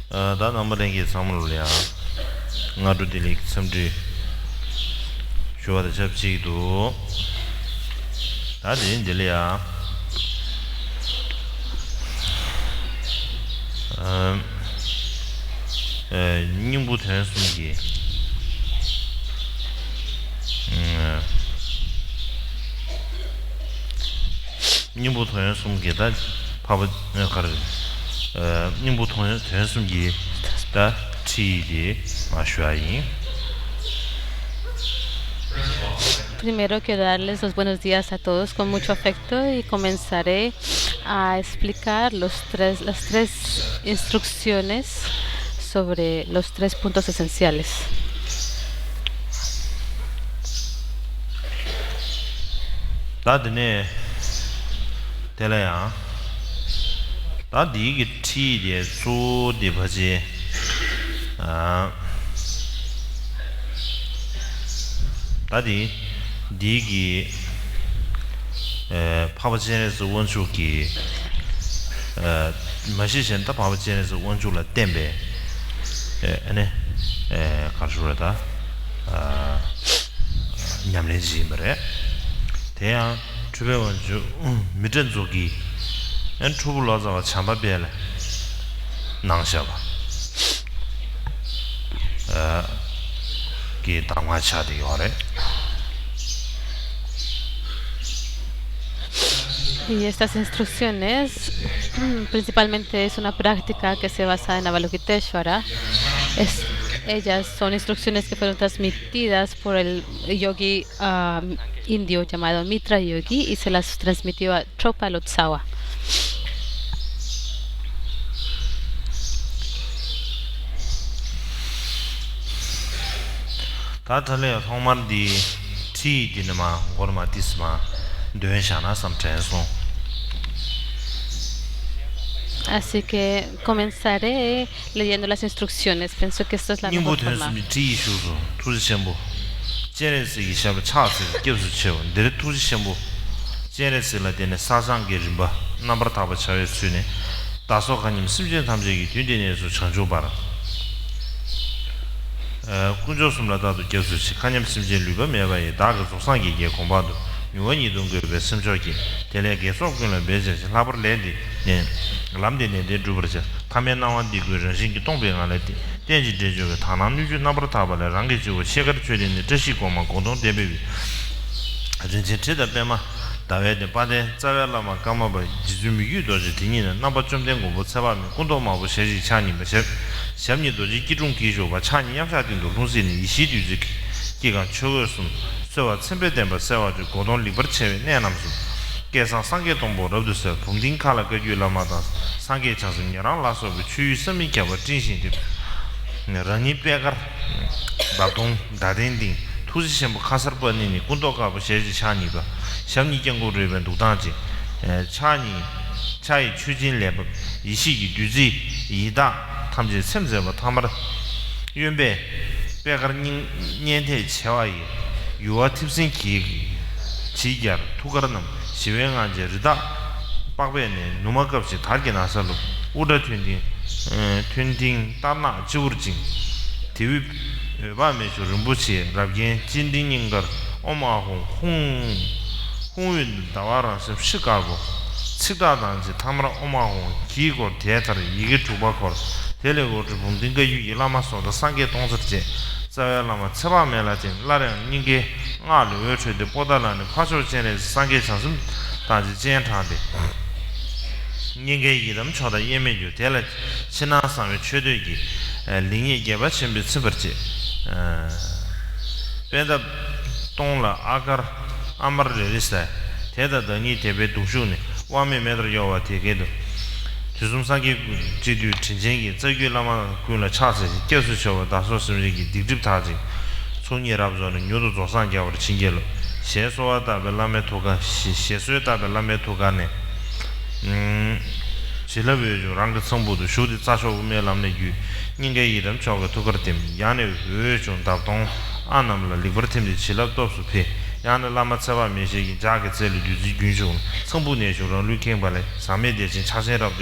다 넘버랭이 삼물이야. 나도 딜릭 섬지 좋아도 접지도 다들 인들이야. 님부 전송기. 님부 전송기다 바보 가르. 님부 전송기 다 치지 마셔야지. Primero quiero darles los buenos días a todos con mucho afecto y comenzaré a explicar las tres instrucciones sobre los tres puntos esenciales. 다드네 telaya da digi ti de su de baji 다디 digi 파버진에서 원주기 마시센다 파버진에서 원주라 템베 아네 가르르다 냠레지 말에 대야 주변 원주 미전족이 엔 투불라자가 참바벨 낭샤바 기 당화차디 요래 Y estas instrucciones principalmente es una práctica que se basa en Avalokiteshvara. Ellas son instrucciones que fueron transmitidas por el yogi indio llamado Mitra Yogi y se las transmitió a Tropa Lotsawa. 다탈레 통만디 티디나마 고르마티스마 되샤나 삼체소 Así que comenzaré leyendo las instrucciones. Pienso que esta es la mejor forma. 티슈소 투지셴보 제레스 이샤브 차스 교수체오 늘 투지셴보 제레스라 되네 사상게 림바 남버타바 차여스네 다소가님 심지어 담적이 뒤되네서 전조바라 군조스물라다도 교수치 칸님 심지어 리바 메바에 다가 속상기게 공부도 요원이 동급의 심적이 텔레게 속근을 배제시 라버레디 네 람데네 두버자 카멘 나완디 그 정신기 동병안레디电子这个他那女就拿不到吧了，让给就写个确定的这些光嘛共同点比，人家知道呗嘛，大概的把的早晚了嘛，干嘛吧，就没遇到这天呢，那把重点我不吃吧，共同嘛不学习强你们学，下面都是几种技术吧，强你要啥定都东西呢，一些就是这个确实是，说话特别点吧，说话就共同里边吃那样子。给上三个东部都是碰定卡了个月了嘛的，三个城市你让拉说不区域生命给我进行的。rani pegar babong dadending tuzi shembo khasar panini kundo ka bo sheji chani ba shamni kyanggo reben dudanji chani chai chujin leb ishi gi duzi ida tamje semze ba tamar yunbe pegar niente chawai yuwa tipsin ki chigyar tugarnam shiwenga je rida pakbene numakapsi targe nasalu uda twinding twinding tamna jiurjing tiwi bame jo rumbuchi rabgen jindingar oma 홍윤 다와라 시가고 치다단지 타마라 오마고 기고 대타를 이게 두바고 텔레고 좀 딩가 유일라마서도 상계 동서지 자야라마 처바메라진 라랑 닝게 나를 외쳐도 보다라는 파쇼전에 상계 장점 다지 제한타데 닝게 이름 쳐다 예매주 텔레 신나상의 최대기 링이 개발 준비 스버지 배다 동라 아가 아마르리스타 대다더니 대배 도슈네 와메 메더 요와 되게도 주중상기 지도 진행이 저기라마 군을 차서 교수쇼와 다소스미기 디집타지 손이랍저는 요도 조상자वर 징계로 शेषवाता बेलामे थोगा शेषवेता बेलामे थोगाने 지라베 저 랑드 성부도 쇼디 자쇼 우메람네 유 닝게 이름 저거 도거템 야네 왜좀 답동 안남라 리버템디 지랍도스페 야네 라마차바 메시기 자게 젤리 유지 균종 성부네 쇼런 루켄발레 사메데진 차세랍도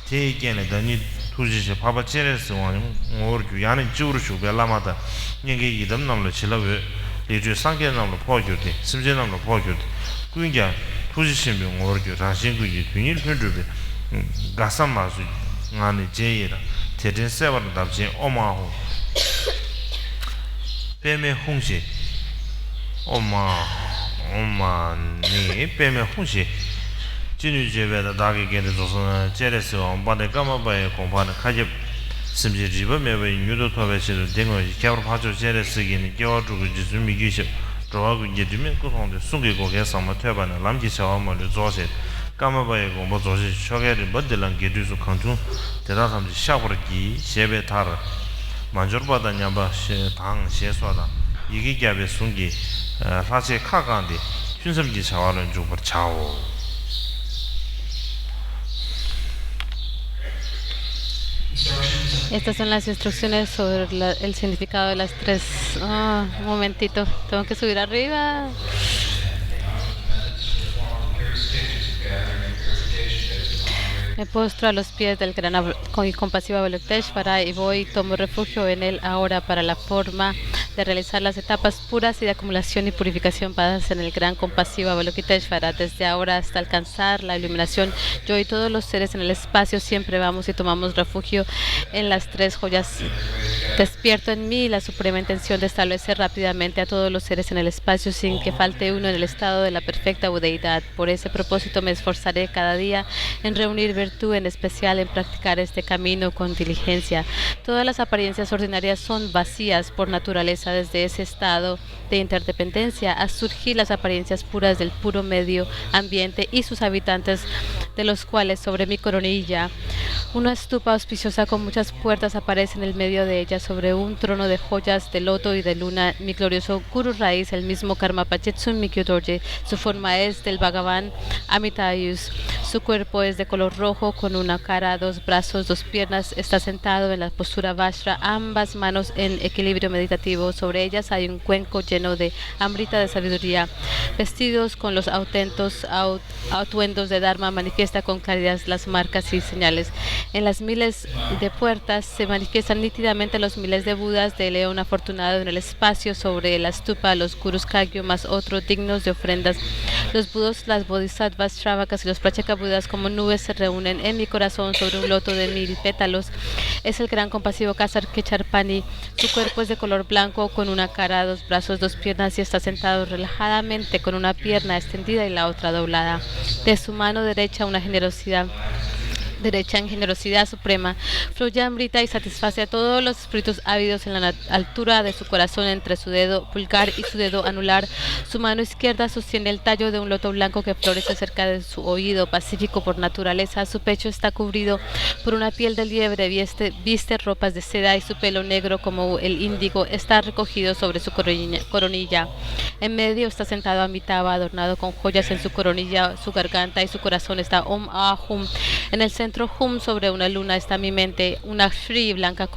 대견에 더니 투지시 파바 체레스 와니 오르주 야는 주르슈 벨라마다 닝게 이담 남로 칠라베 리주 상게 남로 포주데 심제 남로 포주데 꾸인게 투지시 명 오르주 라신구이 균일 편주베 가삼마수 ngani 제이라 제진 세버는 답지 오마호 빼메 홍시 오마니 빼메 홍시 진유제베다 다게게는 조선 제레스 원반의 까마바의 공부하는 카집 심지 리버메베 뉴도 토베시도 된거 겨울 파조 제레스기는 겨울주고 지수 미기시 좋아하고 이제 되면 그 정도 숨기고 해서만 퇴반을 남기 자원을 조세 까마바의 공부 조세 쇼게를 먼들랑 게르수 강중 대다삼지 샤브르기 셰베 타르 만저바다 냐바 당 셰수하다 이게 갸베 숨기 사실 카간데 춘섬기 자원을 주고 자오 Estas son las instrucciones sobre el significado de las tres. Un momentito, tengo que subir arriba. Me postro a los pies del gran y compasivo Avalokiteshvara y voy y tomo refugio en él ahora para la forma de realizar las etapas puras y de acumulación y purificación basadas en el gran compasivo Avalokiteshvara. Desde ahora hasta alcanzar la iluminación, yo y todos los seres en el espacio siempre vamos y tomamos refugio en las tres joyas. Despierto en mí la suprema intención de establecer rápidamente a todos los seres en el espacio sin que falte uno en el estado de la perfecta budeidad. Por ese propósito me esforzaré cada día en reunir virtud, en especial en practicar este camino con diligencia. Todas las apariencias ordinarias son vacías por naturaleza. Desde ese estado de interdependencia a surgir las apariencias puras del puro medio ambiente y sus habitantes, de los cuales sobre mi coronilla una estupa auspiciosa con muchas puertas aparece en el medio de ella sobre un trono de joyas de loto y de luna. Mi glorioso Guru Raíz, el mismo Karma Pachetsun Mikyo Dorje, su forma es del Bhagavan Amitayus. Su cuerpo es de color rojo con una cara, dos brazos, dos piernas. Está sentado en la postura Vajra, ambas manos en equilibrio meditativo. Sobre ellas hay un cuenco lleno de amrita de sabiduría. Vestidos con los atuendos de Dharma, manifiesta con claridad las marcas y señales. En las miles de puertas se manifiestan nítidamente los miles de Budas de león afortunado en el espacio. Sobre la stupa, los Gurus Kagyu más otros dignos de ofrendas. Los Budos, las Bodhisattvas, Shravakas y los Prachaka Budas como nubes se reúnen en mi corazón sobre un loto de 1000 pétalos. Es el gran compasivo Kasar Kecharpani. Su cuerpo es de color blanco con una cara, dos brazos, dos piernas y está sentado relajadamente con una pierna extendida y la otra doblada. De su mano derecha una generosidad en generosidad suprema, fluye amrita y satisface a todos los espíritus ávidos en la altura de su corazón entre su dedo pulgar y su dedo anular. Su mano izquierda sostiene el tallo de un loto blanco que florece cerca de su oído, pacífico por naturaleza. Su pecho está cubrido por una piel de liebre, viste ropas de seda y su pelo negro como el índigo está recogido sobre su coronilla. En medio está sentado Amitabha, adornado con joyas en su coronilla, su garganta y su corazón está Om Ahum. En el centro Hum, sobre una luna, está mi mente, una Shri blanca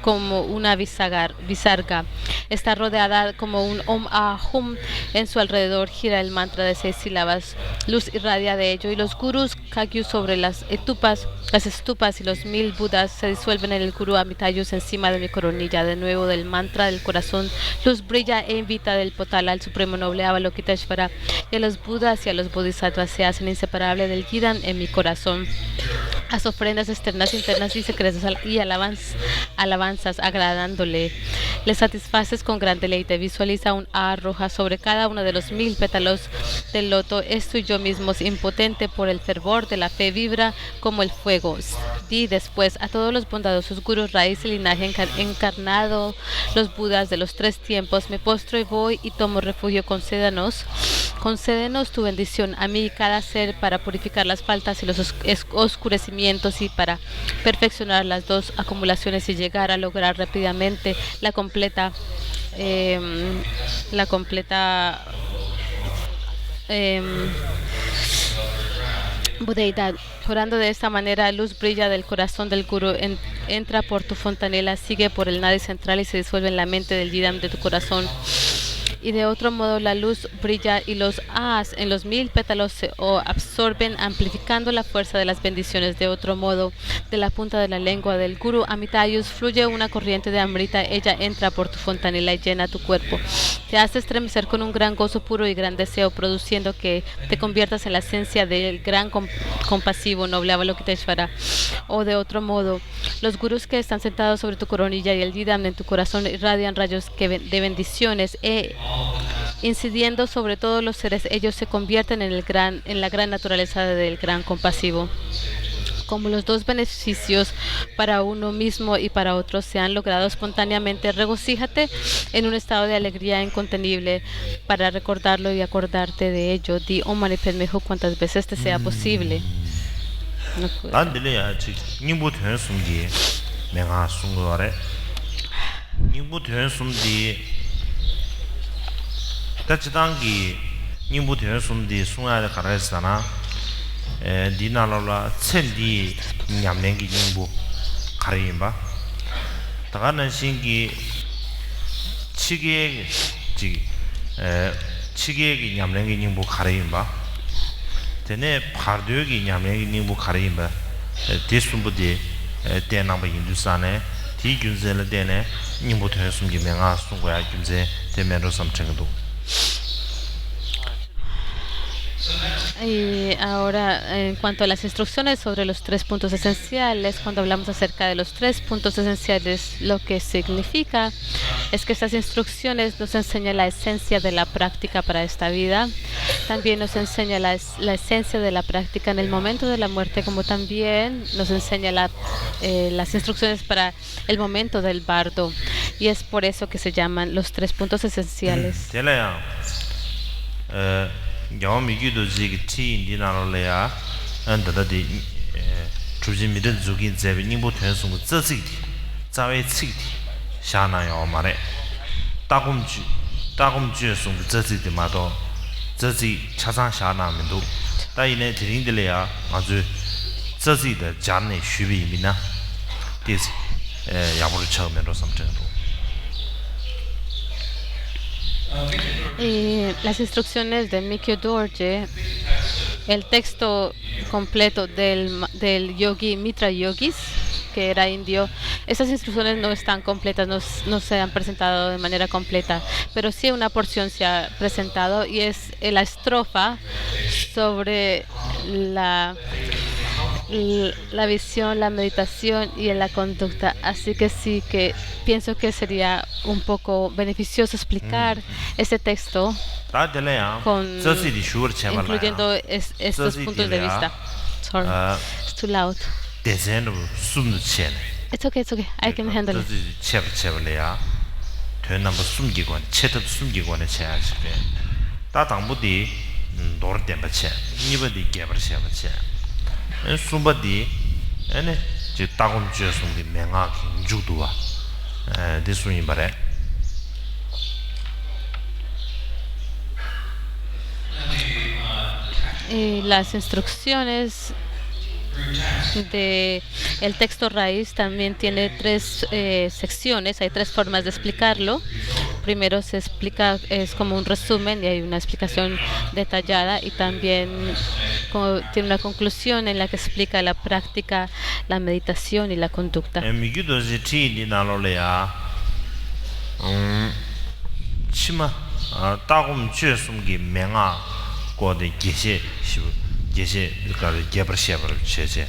como una visarga. Está rodeada como un Om Ahum. En su alrededor gira el mantra de 6 sílabas. Luz irradia de ello y los Gurus Kagyu sobre las estupas y los 1000 Budas se disuelven en el Guru Amitayus encima de mi coronilla. De nuevo del mantra del corazón, luz brilla e invita del Potala al Supremo Noble Avalokiteshvara y a los Budas y a los Bodhisattvas se hacen inseparables del Gidan en mi corazón. Las ofrendas externas, internas y secretas y alabanzas agradándole. Le satisfaces con gran deleite. Visualiza un A roja sobre cada uno de los 1000 pétalos del loto. Esto y yo mismo, impotente por el fervor de la fe, vibra como el fuego. Di después a todos los bondadosos Gurus raíz y linaje encarnado, los Budas de los 3 tiempos, me postro y voy y tomo refugio. Concédenos tu bendición a mí y cada ser para purificar las faltas y los oscurecimientos y para perfeccionar las 2 acumulaciones y llegar a lograr rápidamente la completa budeidad. Orando de esta manera, luz brilla del corazón del Guru, entra por tu fontanela, sigue por el nadi central y se disuelve en la mente del Yidam de tu corazón y de otro modo la luz brilla y los as en los 1000 pétalos se absorben, amplificando la fuerza de las bendiciones. De otro modo, de la punta de la lengua del Guru Amitayus fluye una corriente de Amrita. Ella entra por tu fontanela y llena tu cuerpo. Te hace estremecer con un gran gozo puro y gran deseo, produciendo que te conviertas en la esencia del gran compasivo noble Avalokiteshvara. O de otro modo, los gurús que están sentados sobre tu coronilla y el Didam en tu corazón irradian rayos de bendiciones incidiendo sobre todos los seres. Ellos se convierten en la gran naturaleza del gran compasivo. Como los dos beneficios para uno mismo y para otros se han logrado espontáneamente, regocíjate en un estado de alegría incontenible para recordarlo y acordarte de ello. Di Om Mani Padme Hum cuantas veces te sea posible. No puedo. 다치당기 님부 되었음디 숭아의 가라스나 디나로라 첸디 냠랭기 님부 가리임바 다가는 신기 치기의 치기의 냠랭기 님부 가리임바 되네 파르드기 냠랭기 님부 가리임바 디스ум부디 대나바 인두산에 디균zel 되네 님부 되었음기 명아 숭고야 김제 대면으로 삼청도. Y ahora, en cuanto a las instrucciones sobre los 3 puntos esenciales, cuando hablamos acerca de los 3 puntos esenciales, lo que significa es que estas instrucciones nos enseñan la esencia de la práctica para esta vida. También nos enseña la esencia de la práctica en el momento de la muerte, como también nos enseña las instrucciones para el momento del bardo. Y es por eso que se llaman los 3 puntos esenciales. 야미기도 지기 티인디나로래야 안다다디 주진미들 주긴 제비닝보 된송고 쩌지디 자외치디 샤나요 말에 따금주에 송고 쩌지디 마도 쩌지 차상 샤나면도 따이네 드린들래야 아주 쩌지의 잔의 쉬비미나 디스 야보를 처음으로 삼정도. Y las instrucciones de Mikyo Dorje, el texto completo del yogi Mitra Yogis, que era indio, esas instrucciones no están completas, no se han presentado de manera completa, pero sí una porción se ha presentado y es la estrofa sobre la visión, la meditación y la conducta. Así que sí que pienso que sería un poco beneficioso explicar este texto incluyendo estos puntos de vista. Sorry, it's too loud. It's okay, I can handle it. 숨바디 에네 제 따금 주었음디 맹아 김주도와 디수이 말에 Y las instrucciones el texto raíz también tiene 3 secciones, hay 3 formas de explicarlo. Primero se explica, es como un resumen y hay una explicación detallada y también tiene una conclusión en la que explica la práctica, la meditación y la conducta. 제시 그걸 개버셔버 제제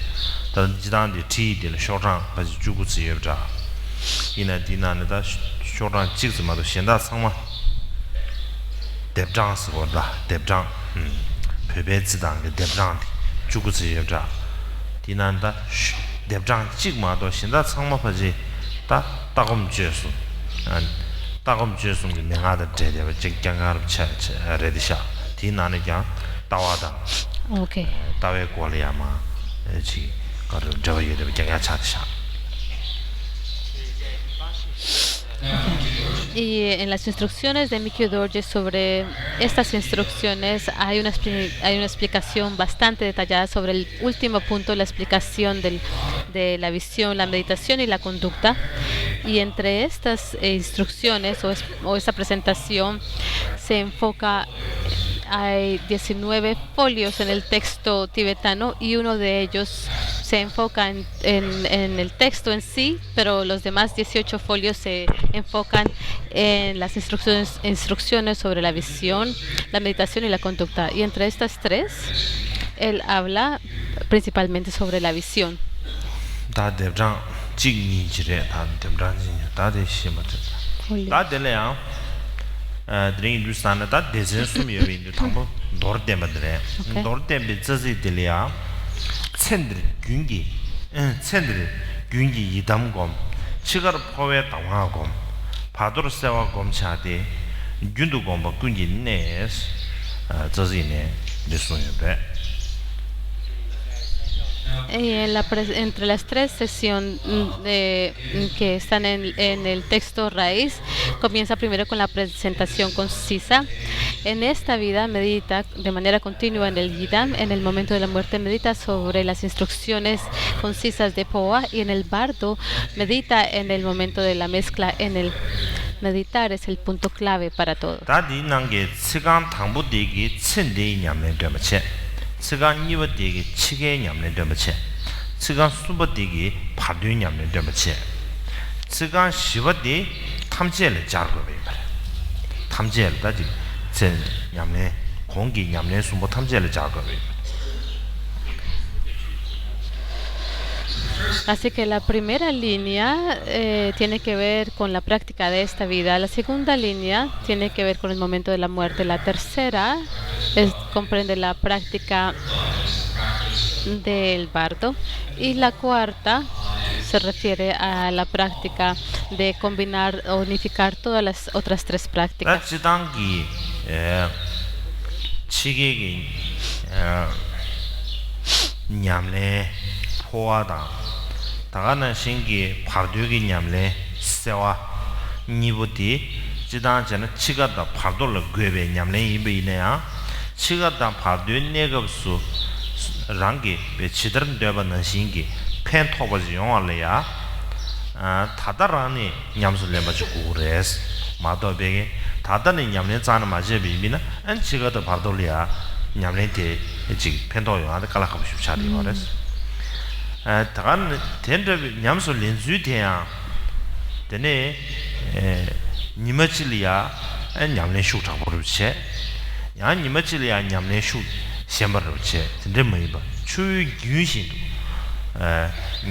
다른 지단의 티들 쇼랑 바지 주고 지여자 이나 디나는다 쇼랑 찍지마도 현다 상마 대장스보다 대장 배배지단의 대장 주고 지여자 디난다 대장 찍마도 현다 상마 바지 다 따금 주스 따금 주스는 명하다 제대로 직장가로 차 레디샤 디나는 장 따와다 Okay. Y en las instrucciones de Mikyo Dorje sobre estas instrucciones hay una explicación bastante detallada sobre el último punto, la explicación de la visión, la meditación y la conducta. Y entre estas instrucciones o esta presentación se enfoca, hay 19 folios en el texto tibetano y uno de ellos se enfoca en el texto en sí, pero los demás 18 folios se enfocan en las instrucciones sobre la visión, la meditación y la conducta. Y entre estas tres, él habla principalmente sobre la visión. 파도로 세와 검차데 균도 검바 군지 네스 저지네 리소여베 Entre las tres sesiones que están en el texto raíz, comienza primero con la presentación concisa. En esta vida medita de manera continua en el Yidam, en el momento de la muerte medita sobre las instrucciones concisas de Poa, y en el bardo medita en el momento de la mezcla. En el meditar es el punto clave para todo. 시간 니버디기 치게 냠는 데마체 시간 수버디기 파드 냠는 데마체 시간 시버디 탐지를 자르고 베 탐지를 다지 전 냠네 공기 냠네 수모 탐지를 자르고 베 Así que la primera línea tiene que ver con la práctica de esta vida. La segunda línea tiene que ver con el momento de la muerte. La tercera comprende la práctica del bardo. Y la cuarta se refiere a la práctica de combinar o unificar todas las otras tres prácticas. 다가는 신기 파르두기 냠레 세와 니부디 지단전에 치가다 파르돌을 괴베 냠레 이베이네야 치가다 파르두 네급수 랑기 베치드름 되버는 신기 펜토버지 용알래야 다다라니 냠술레 맞고 그래스 마도베게 다다는 냠레 자는 맞제 비비나 안 치가다 파르돌이야 냠레데 지 펜토 용한테 깔아가고 싶차리 그래스 다간 텐드 냠소 렌즈테야 데네 니마칠이야 냠네 슈타 버르체 야 니마칠이야 냠네 슈 셈버르체 근데 뭐이바 추유신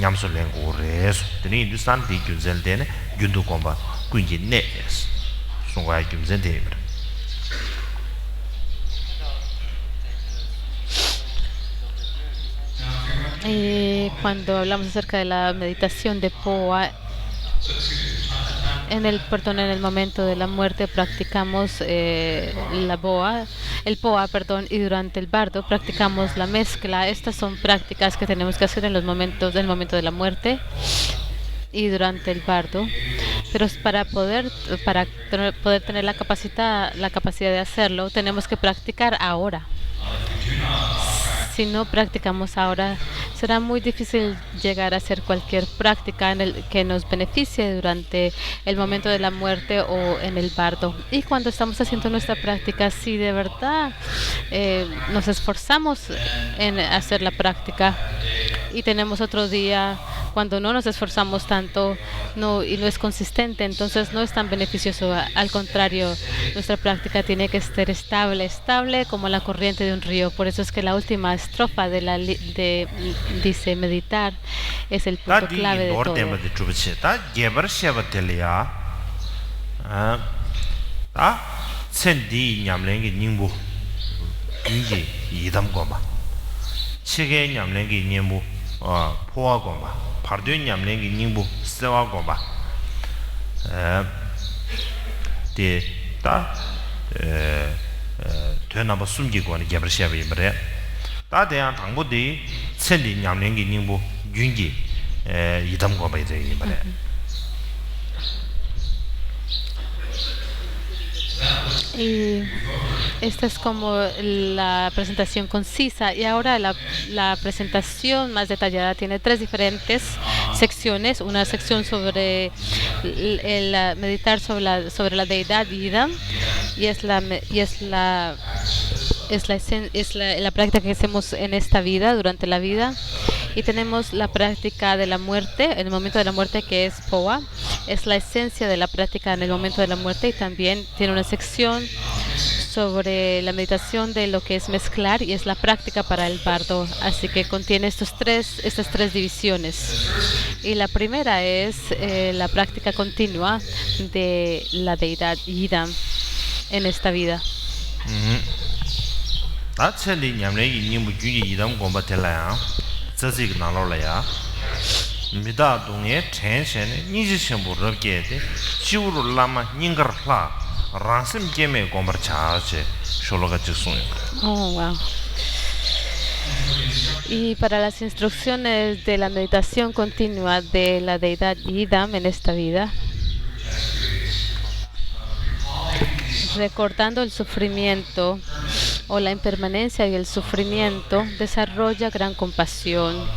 냠소 렌고레스 데네 인두산 디규젤데네 균도 콤바 군지 네스 송과 규젤데 Cuando hablamos acerca de la meditación de Poa, en el momento de la muerte practicamos el Poa, y durante el bardo practicamos la mezcla. Estas son prácticas que tenemos que hacer en los momentos del momento de la muerte y durante el bardo. Pero para poder tener la capacidad de hacerlo, tenemos que practicar ahora. Si no practicamos ahora, será muy difícil llegar a hacer cualquier práctica que nos beneficie durante el momento de la muerte o en el bardo. Y cuando estamos haciendo nuestra práctica, si de verdad nos esforzamos en hacer la práctica y tenemos otro día cuando no nos esforzamos tanto y no es consistente, entonces no es tan beneficioso. Al contrario, nuestra práctica tiene que estar estable como la corriente de un río. Por eso es que la última estrofa dice meditar es el punto clave de todo. 파르드 냠랭기 닝부 세와 고바 데다 되나버 숨기고는 개버셔비 버래 다대한 당부디 천리 냠랭기 닝부 윤기 이담 고바 이제 버래 Y esta es como la presentación concisa, y ahora la presentación más detallada tiene tres diferentes secciones, una sección sobre meditar sobre la deidad Idam, y es la práctica que hacemos en esta vida, durante la vida. Y tenemos la práctica de la muerte, en el momento de la muerte, que es Poa. Es la esencia de la práctica en el momento de la muerte, y también tiene una sección sobre la meditación de lo que es mezclar, y es la práctica para el bardo. Así que contiene estas tres divisiones. Y la primera es la práctica continua de la deidad Idam en esta vida. Oh, wow. Y para las instrucciones de la meditación continua de la deidad Idam en esta vida, recordando el sufrimiento o la impermanencia y el sufrimiento, desarrolla gran compasión.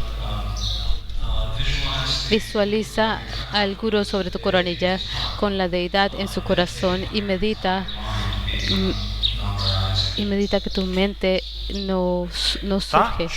Visualiza al Guru sobre tu coronilla con la deidad en su corazón, y medita que tu mente no surge.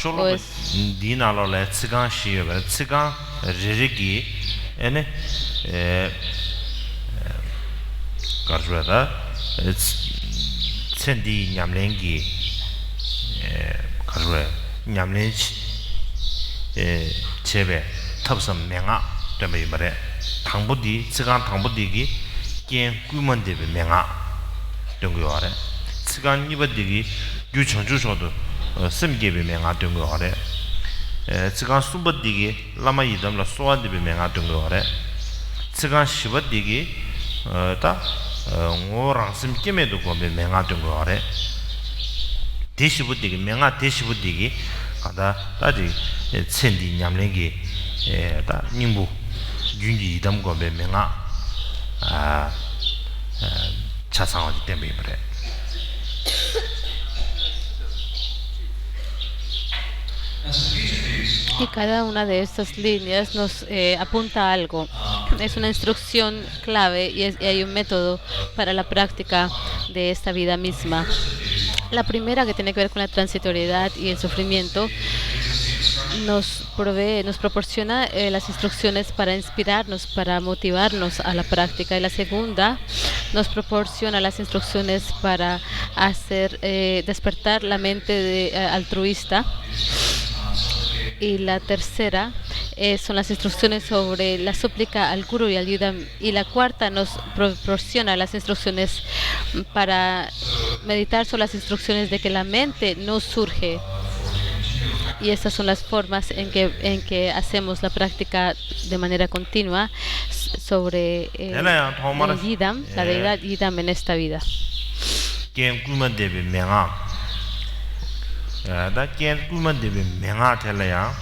탑섬 명아 때문에 말해 당부디 시간 당부디기 겐 꾸먼데베 명아 된거 알아 시간 이버디기 유천주소도 심게베 명아 된거 알아 시간 수버디기 라마 이담라 소안데베 명아 된거 알아 시간 시버디기 다 오랑 심게메도 고베 명아 된거 알아 대시부디기 명아 대시부디기 가다 따지 천디 냠랭기 다 님부 윤지 이담 거베 명아 차상하기 때문에 그래. Y cada una de estas líneas nos apunta a algo. Es una instrucción clave, y hay un método para la práctica de esta vida misma. La primera, que tiene que ver con la transitoriedad y el sufrimiento, nos proporciona las instrucciones para inspirarnos, para motivarnos a la práctica. Y la segunda nos proporciona las instrucciones para despertar la mente altruista. Y la tercera son las instrucciones sobre la súplica al Guru y al Idam. Y la cuarta nos proporciona las instrucciones para meditar sobre las instrucciones de que la mente no surge. Y estas son las formas en que hacemos la práctica de manera continua sobre el Idam, la deidad Idam en esta vida. 다 겐 꾸먼데베 명아텔라야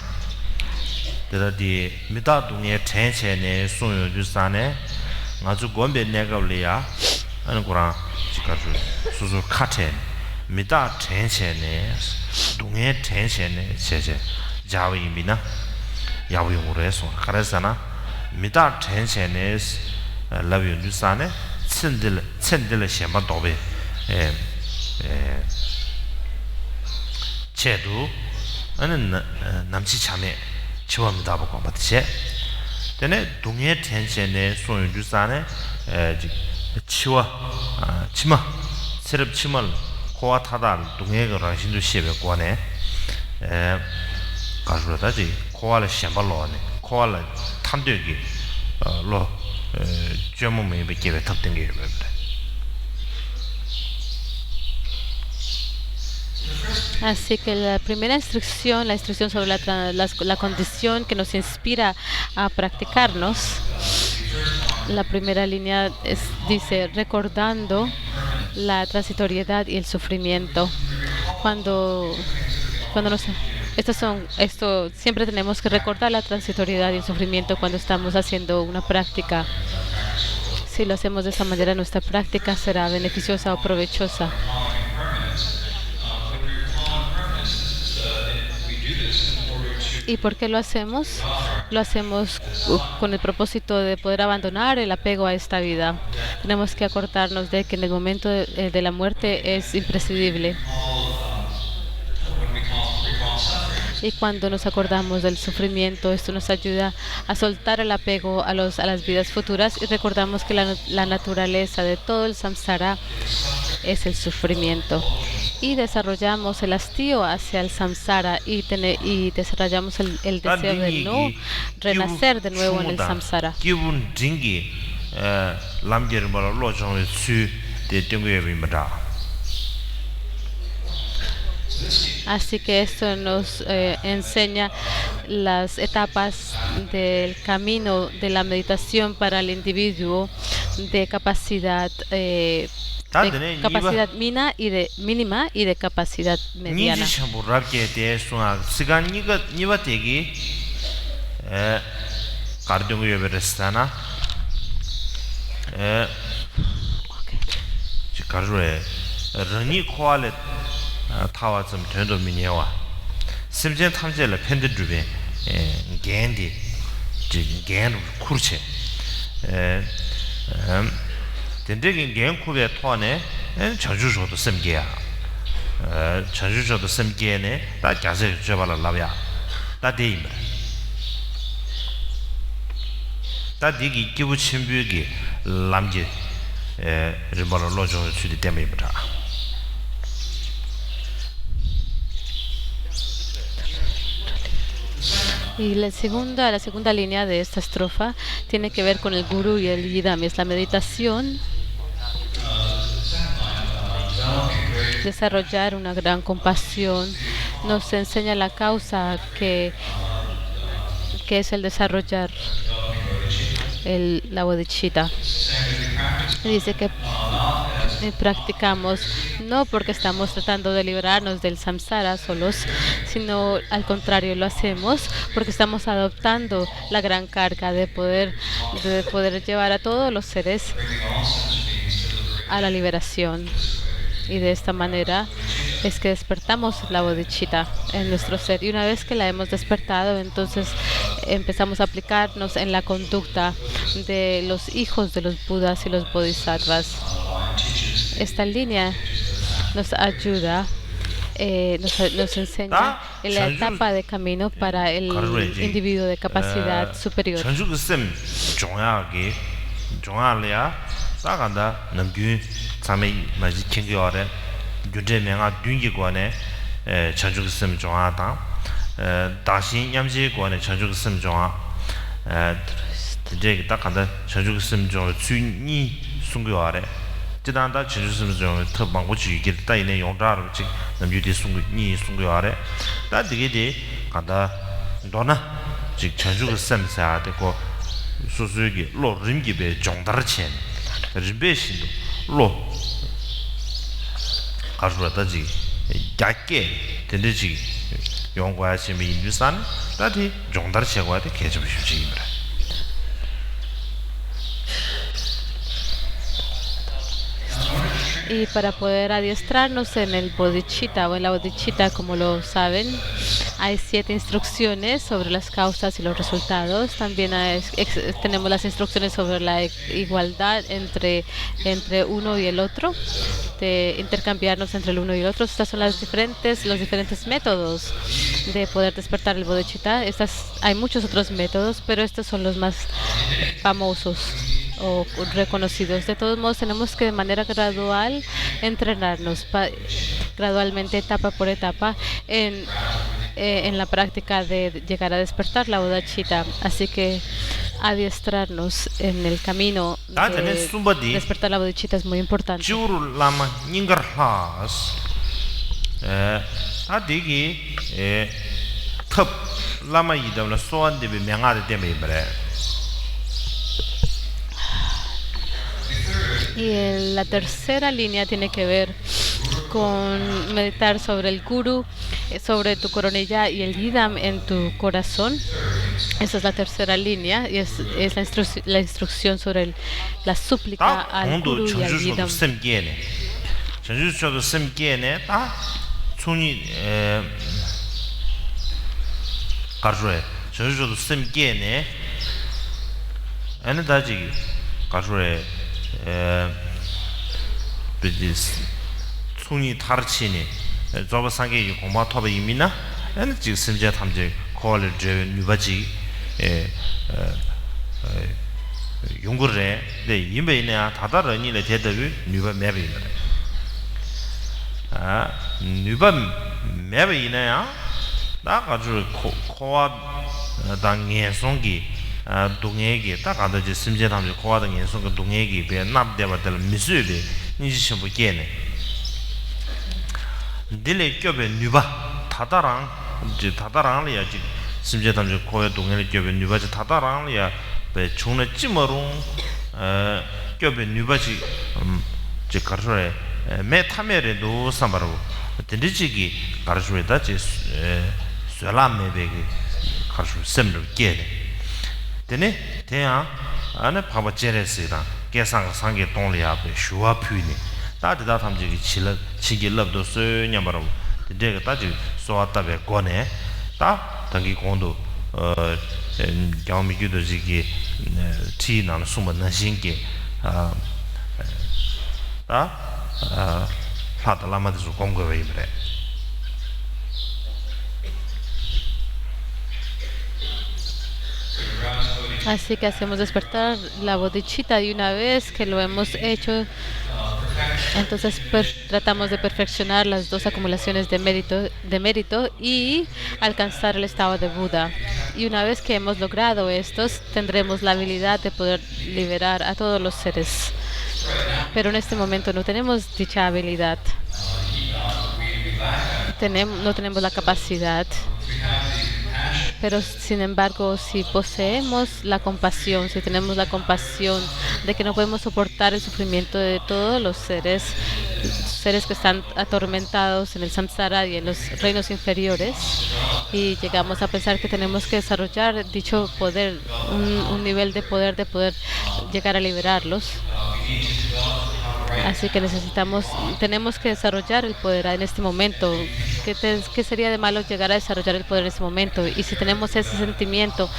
데다디 미다둥에 텐체네 소요주사네 아주 권베 내가올이야 하는 거랑 지가주 수수 카테 미다 텐체네 동에 텐체네 제제 자위미나 야위용으로 해서 가르사나 미다 텐체네 라비용주사네 쳔들 셴바 도베 제도 아는 남치 참에 치워니다 보고 맞지? 근데 동해 텐션에 소유주산에 치워 치마 세럽 치마를 코와 타다 동해가 라신도 시에 관에 가르다지 코와를 셴발로네 코와를 탐되기 로 점음에 베게 탑된 게 그래. Así que la primera instrucción, la instrucción sobre la condición que nos inspira a practicarnos, la primera línea dice recordando la transitoriedad y el sufrimiento. Siempre tenemos que recordar la transitoriedad y el sufrimiento cuando estamos haciendo una práctica. Si lo hacemos de esa manera, nuestra práctica será beneficiosa o provechosa. ¿Y por qué lo hacemos? lo hacemos con el propósito de poder abandonar el apego a esta vida. Tenemos que acordarnos de que en el momento de la muerte es imprescindible. Y cuando nos acordamos del sufrimiento, esto nos ayuda a soltar el apego a las vidas futuras y recordamos que la naturaleza de todo el samsara es el sufrimiento. Y desarrollamos el hastío hacia el samsara y desarrollamos el deseo de no renacer de nuevo en el samsara. Así que esto nos enseña las etapas del camino de la meditación para el individuo de capacidad mínima y de capacidad mediana. 타와 좀 되도 미녀와 심전 탐제를 팬들 주변 겐디 지금 겐 쿠르체 된대긴 겐 쿠베 토네 저주조도 심게야 저주조도 심게네 다 자세 줘봐라 라비야 다 데임 다 디기 기부 침부기 람지 리버로 로조 주디 때문에부터 Y la segunda línea de esta estrofa tiene que ver con el guru y el yidam. Es la meditación, desarrollar una gran compasión. Nos enseña la causa que es el desarrollar la bodhicitta. Dice que practicamos no porque estamos tratando de librarnos del samsara solos, sino al contrario, lo hacemos porque estamos adoptando la gran carga de poder llevar a todos los seres a la liberación. Y de esta manera es que despertamos la bodhicitta en nuestro ser. Y una vez que la hemos despertado, entonces empezamos a aplicarnos en la conducta de los hijos de los budas y los bodhisattvas. Esta línea nos ayuda, nos enseña en la etapa de camino para el individuo de capacidad superior. 지단다 지주스는 더 방고지 이게 따이네 용다로 지 남주디 숭이 숭고야래 다 되게디 간다 너나 지 전주가 셈사 되고 수수기 로림기베 정다르첸 르베신 로 가르다지 약게 된대지 용과심이 인주산 다디 정다르체고한테 개접시지입니다. Y para poder adiestrarnos en el bodhicitta o en la bodhicitta, como lo saben, hay 7 instrucciones sobre las causas y los resultados. También tenemos las instrucciones sobre la igualdad entre uno y el otro, de intercambiarnos entre el uno y el otro. Estas son los diferentes métodos de poder despertar el bodhicitta. Hay muchos otros métodos, pero estos son los más famosos o reconocidos. De todos modos, tenemos que de manera gradual entrenarnos gradualmente, etapa por etapa, en la práctica de llegar a despertar la bodhicitta. Así que adiestrarnos en el camino de despertar la bodhicitta es muy importante. Y la tercera línea tiene que ver con meditar sobre el guru, sobre tu coronilla y el yidam en tu corazón. Esa es la tercera línea y es la instrucción sobre la súplica al guru y al yidam. 저주도 쌤게네 다지 가수에 비디스 손이 다르치니 저거 상계 공부 탑에 이미나 지금 심지어 탐제 콜레지 뉴바지 용거래 네 이메이나 다다르니래 대답이 뉴바 매비네 뉴바 매비네야 나 가지고 코와 당에 송기 동해기 딱 가다지 심지어 탐제 코와 당에 송기 동해기 배 납대버들 미수비 니지 좀 보게네 딜레 껴베 뉴바 다다랑 이제 다다랑이야지 심지어 탐제 코에 동해를 껴베 뉴바지 다다랑이야 배 총내 찜어롱 껴베 뉴바지 제 가르쳐에 매 타메레도 삼바로 딘디지기 가르쳐에다 제 쇠라메베기 가르쳐 셈을 깨네 되네 대야 안에 봐봐 제레스다 계산 상계 동리 앞에 슈와 퓨니 다들 탐지기 치기럽도 쇠냐바로 되게 따지 소왔다베 거네 다 당기 공도 경미규도 지기 티난 숨은 신기 하달라마도 공거에 그래 Así que hacemos despertar la bodichita y una vez que lo hemos hecho, entonces tratamos de perfeccionar las dos acumulaciones de mérito y alcanzar el estado de Buda. Y una vez que hemos logrado estos, tendremos la habilidad de poder liberar a todos los seres. Pero en este momento no tenemos dicha habilidad. No tenemos la capacidad. Pero sin embargo, si poseemos la compasión, si tenemos la compasión de que no podemos soportar el sufrimiento de todos los seres que están atormentados en el samsara y en los reinos inferiores, y llegamos a pensar que tenemos que desarrollar dicho poder, un nivel de poder llegar a liberarlos. Así que tenemos que desarrollar el poder en este momento. ¿Qué sería de malo llegar a desarrollar el poder en este momento? Y si tenemos ese sentimiento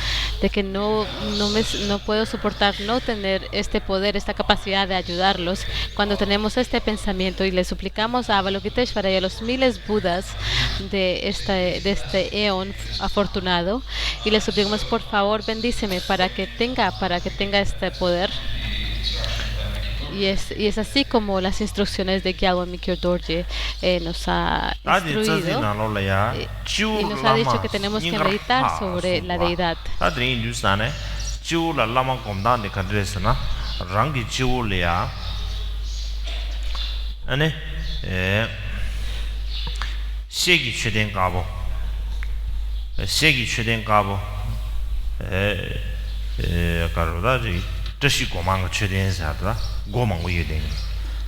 de que no puedo soportar no tener este poder, esta capacidad de ayudarlos, cuando tenemos este pensamiento y le suplicamos a Avalokiteshvara y a los miles Budas de este eón afortunado, y le suplicamos, por favor, bendíceme para que tenga este poder. Y es así como las instrucciones de Gyalwa Mikyo Dorje nos ha instruido y nos ha dicho que tenemos que meditar sobre la deidad. Tashi Gomang Chuden Sadra, Gomang Yeding.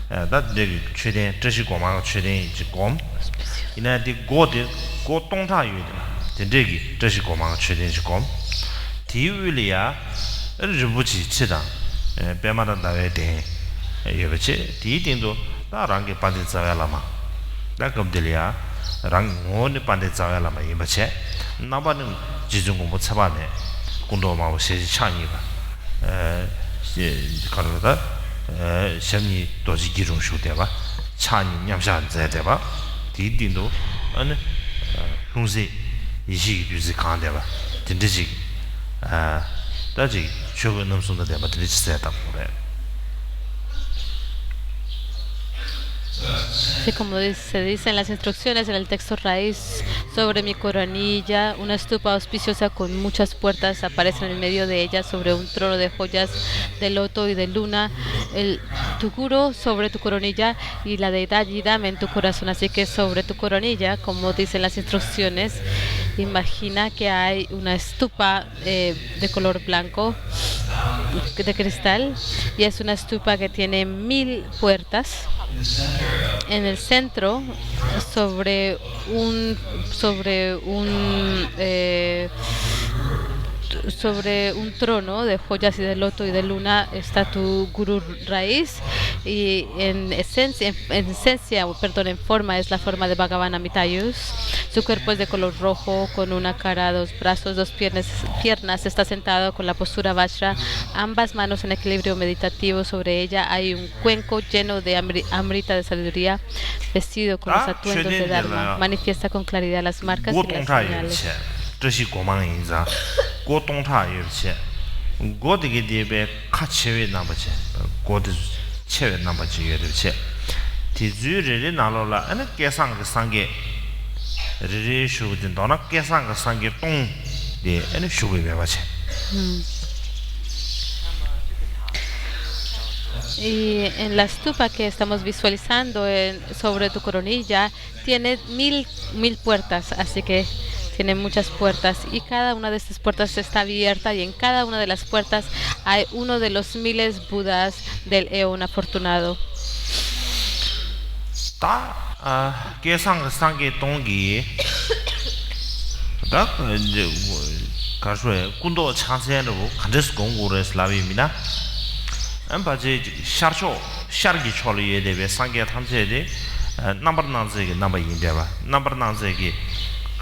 That the Chuden, Tashi Gomang Chuden Gom. In a de go Tonta Yudin, the Digi, Tashi Gomang Chuden Gom. Tiulia, Rubuchi Chida, Bemada Davide, Yovice, Tidindo, Rangi Pandit Zavalama. Lakabdelia, Rang only Pandit Zavalama Ibache, Naban Jizungu Mutsabane, Kundoma was Chaniva. 가르다 샘이 도지 기준 쇼대바 차니 냠산 제대바 디딘도 아니 홍세 이시 유지 칸대바 딘디지 다지 쇼가 넘선다 대바 드리스다 그래. Sí, como se dice en las instrucciones en el texto raíz, sobre mi coronilla, una estupa auspiciosa con muchas puertas aparece en el medio de ella, sobre un trono de joyas de loto y de luna, el tukuro sobre tu coronilla y la deidad Yidam en tu corazón. Así que sobre tu coronilla, como dicen las instrucciones, imagina que hay una estupa de color blanco, de cristal, y es una estupa que tiene 1000 puertas. En el centro, sobre un sobre un trono de joyas y de loto y de luna está tu gurú raíz y en forma es la forma de Bhagavan Amitayus. Su cuerpo es de color rojo con una cara, dos brazos, dos piernas. Está sentado con la postura Vajra, ambas manos en equilibrio meditativo. Sobre ella hay un cuenco lleno de amrita de sabiduría, vestido con los atuendos de Dharma. Manifiesta con claridad las marcas y las señales. 这是国忙人家，国东茶有些，国这个地边看七位那不去，国的七位那不去有的去，提主日日拿了了，那街上个三个，日日修的到那街上个三个东的，那修个别不去。Y en la estupa que estamos visualizando sobre tu coronilla tiene mil puertas, así que tiene muchas puertas y cada una de estas puertas está abierta y en cada una de las puertas hay uno de los miles Budas del eón afortunado.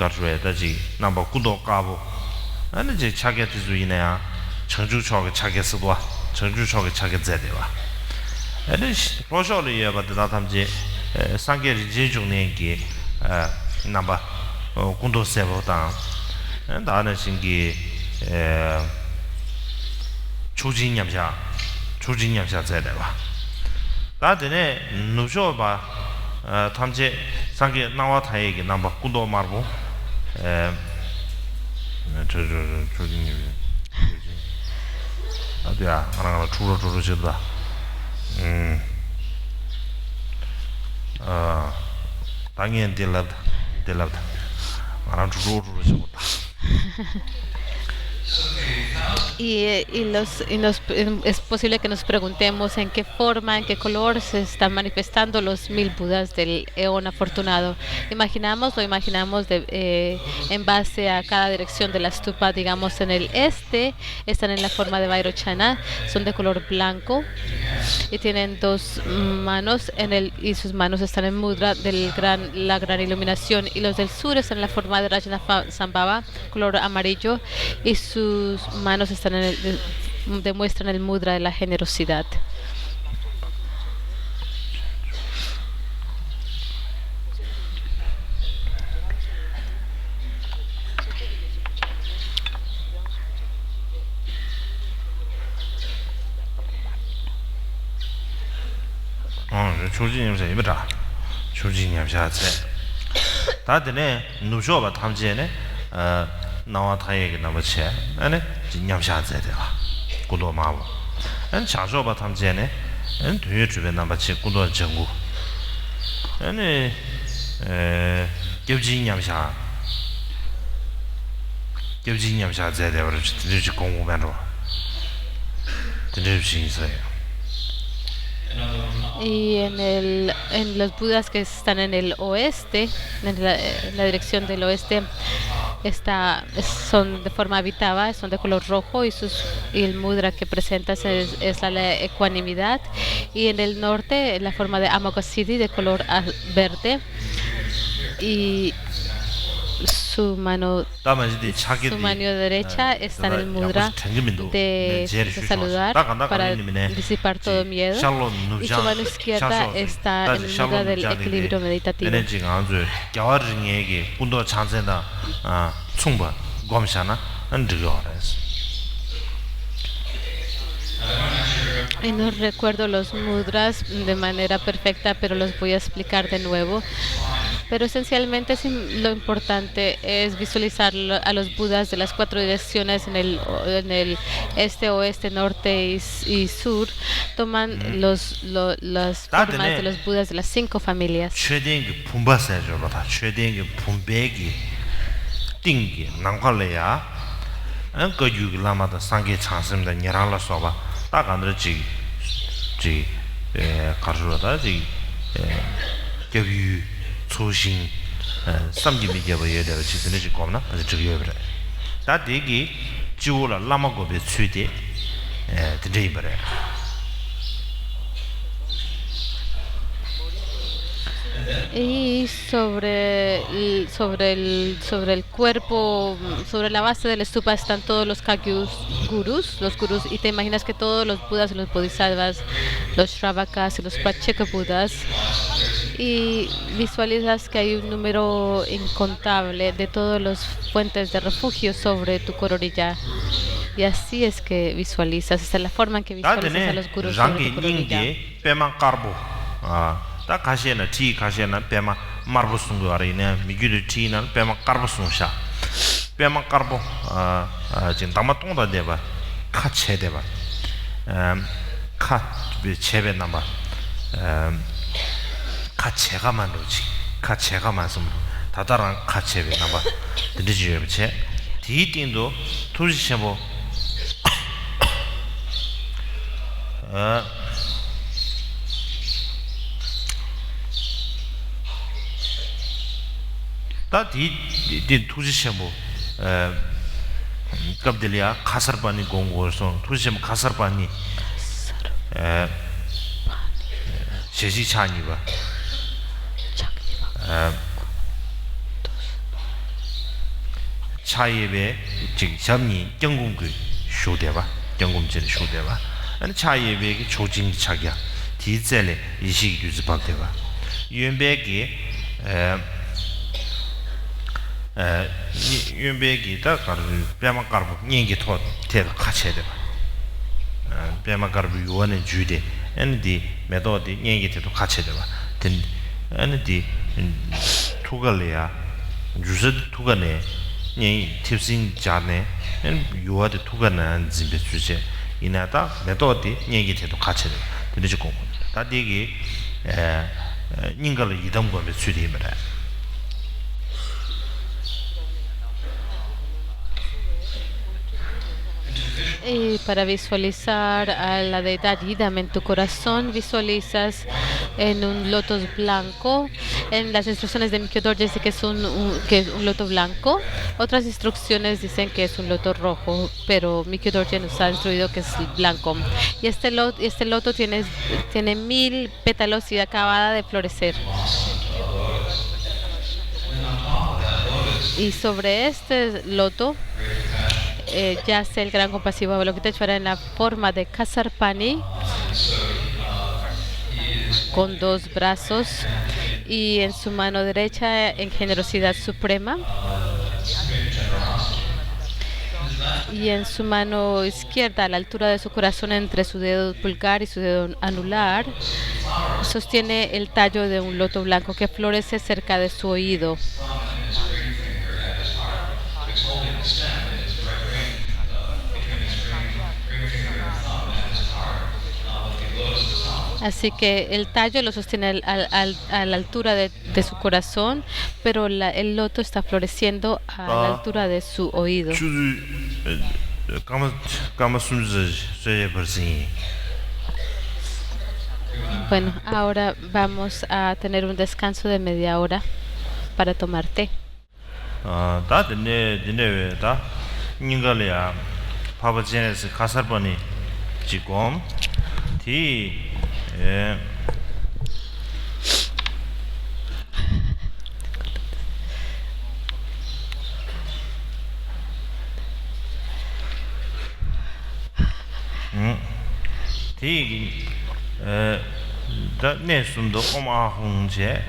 가르쳐야지 남바 구도 까보 아니 제 차게 주이네야 청주초게 차게 쓰고 청주초게 차게 제대와 아니 로쇼리에 받다 담지 상계리 제중내기 남바 군도 세보다 나는 신기 조진냠샤 제대와 다들 누쇼바 탐제 상계 나와 타에게 남바 군도 말고 조진님 아디야 하나 주로 주다 당연히 될랍다 하나 주로 주다 es posible que nos preguntemos en qué forma, en qué color se están manifestando los 1000 Budas del eón afortunado. Lo imaginamos en base a cada dirección de la stupa. Digamos, en el este están en la forma de Vairochana, son de color blanco y tienen dos manos y sus manos están en mudra la gran iluminación, y los del sur están en la forma de Rajna Sambhava, color amarillo, y sus manos están demuestran el mudra de la generosidad. 조진님세 이거다. 조진님 샤체. 다들네 누쇼바 탐제네 나와 타에게 나머체 아니 진냠샤제데가 고도마고 안 차쇼바 탐제네 안 뒤에 주변 나머체 고도 정구 아니 gebjinnyamsha제데 버르지 드르지 공부면로 드르지 있어요. Y en los Budas que están en el oeste, en la dirección del oeste, son de forma habitaba, son de color rojo, y el mudra que presentas es la ecuanimidad. Y en el norte, la forma de Amakasiddhi, de color verde, y su mano derecha está en el mudra de saludar para disipar todo miedo, y su mano izquierda está en el mudra del equilibrio meditativo. Y no recuerdo los mudras de manera perfecta, pero los voy a explicar de nuevo. Pero esencialmente lo importante es visualizar a los Budas de las 4 direcciones en el este, oeste, norte y sur. Toman las formas de los Budas de las 5 familias. 초신 삼기미게버에 대해 지들이 겁나 아주 저기여버려. 다 되기 지오라 라마고베 취데 드레이버래 Y sobre el cuerpo, sobre la base del stupa están todos los gurus, y te imaginas que todos los budas y los bodhisattvas, los shravakas y los pacheka budas, y visualizas que hay un número incontable de todas las fuentes de refugio sobre tu coronilla. Y así es que visualizas, esta es la forma en que visualizas a los gurus sobre tu coronilla. 다 가시에나 티 가시에나 빼마 마르부숭도 아래네 미규르 티나 빼마 까르부숭샤 빼마 까르부 지금 담아 똥다 대봐 카체 대봐 카 제베 남아 카체가 만로지 카체가 만섬 다다랑 카체베 남아 드리지요 제 디띵도 투지셔보 다디 투지셔모 갑들이야 가서바니 공고서 투지셔모 가서바니 제지차니바 차예베 즉 점니 경공그 쇼대바 경공질 쇼대바 아니 차예베기 조진 차기야 디젤레 이식 유지 방대바 유엔베기 윤배기 다 가르 뼈만 가르고 닝기 토 대가 같이 돼 봐. 뼈만 가르고 요원은 주대. 엔디 메도디 닝기 대도 같이 돼 봐. 된 엔디 투갈이야. 주스 투가네. 니 팁신 자네. 엔 요와데 투가나 집에 주제. 이나다 메도디 닝기 대도 같이 돼. 되지 고. 다디기 닝가를 이동 거면 주디면은 Y para visualizar a la deidad Idam en tu corazón, visualizas en un loto blanco. En las instrucciones de Mikyo Dorje dice que es un loto blanco. Otras instrucciones dicen que es un loto rojo, pero Mikyo Dorje nos ha instruido que es blanco. Y este loto tiene 1000 pétalos y acabada de florecer. Y sobre este loto yace el gran compasivo Avalokiteshvara en la forma de Kasarpani, con 2 brazos, y en su mano derecha en generosidad suprema, y en su mano izquierda, a la altura de su corazón, entre su dedo pulgar y su dedo anular, sostiene el tallo de un loto blanco que florece cerca de su oído. Así que el tallo lo sostiene a la altura de su corazón, pero el loto está floreciendo a la altura de su oído. Bueno, ahora vamos a tener un descanso de media hora para tomar té. da ne sumdo oma hongje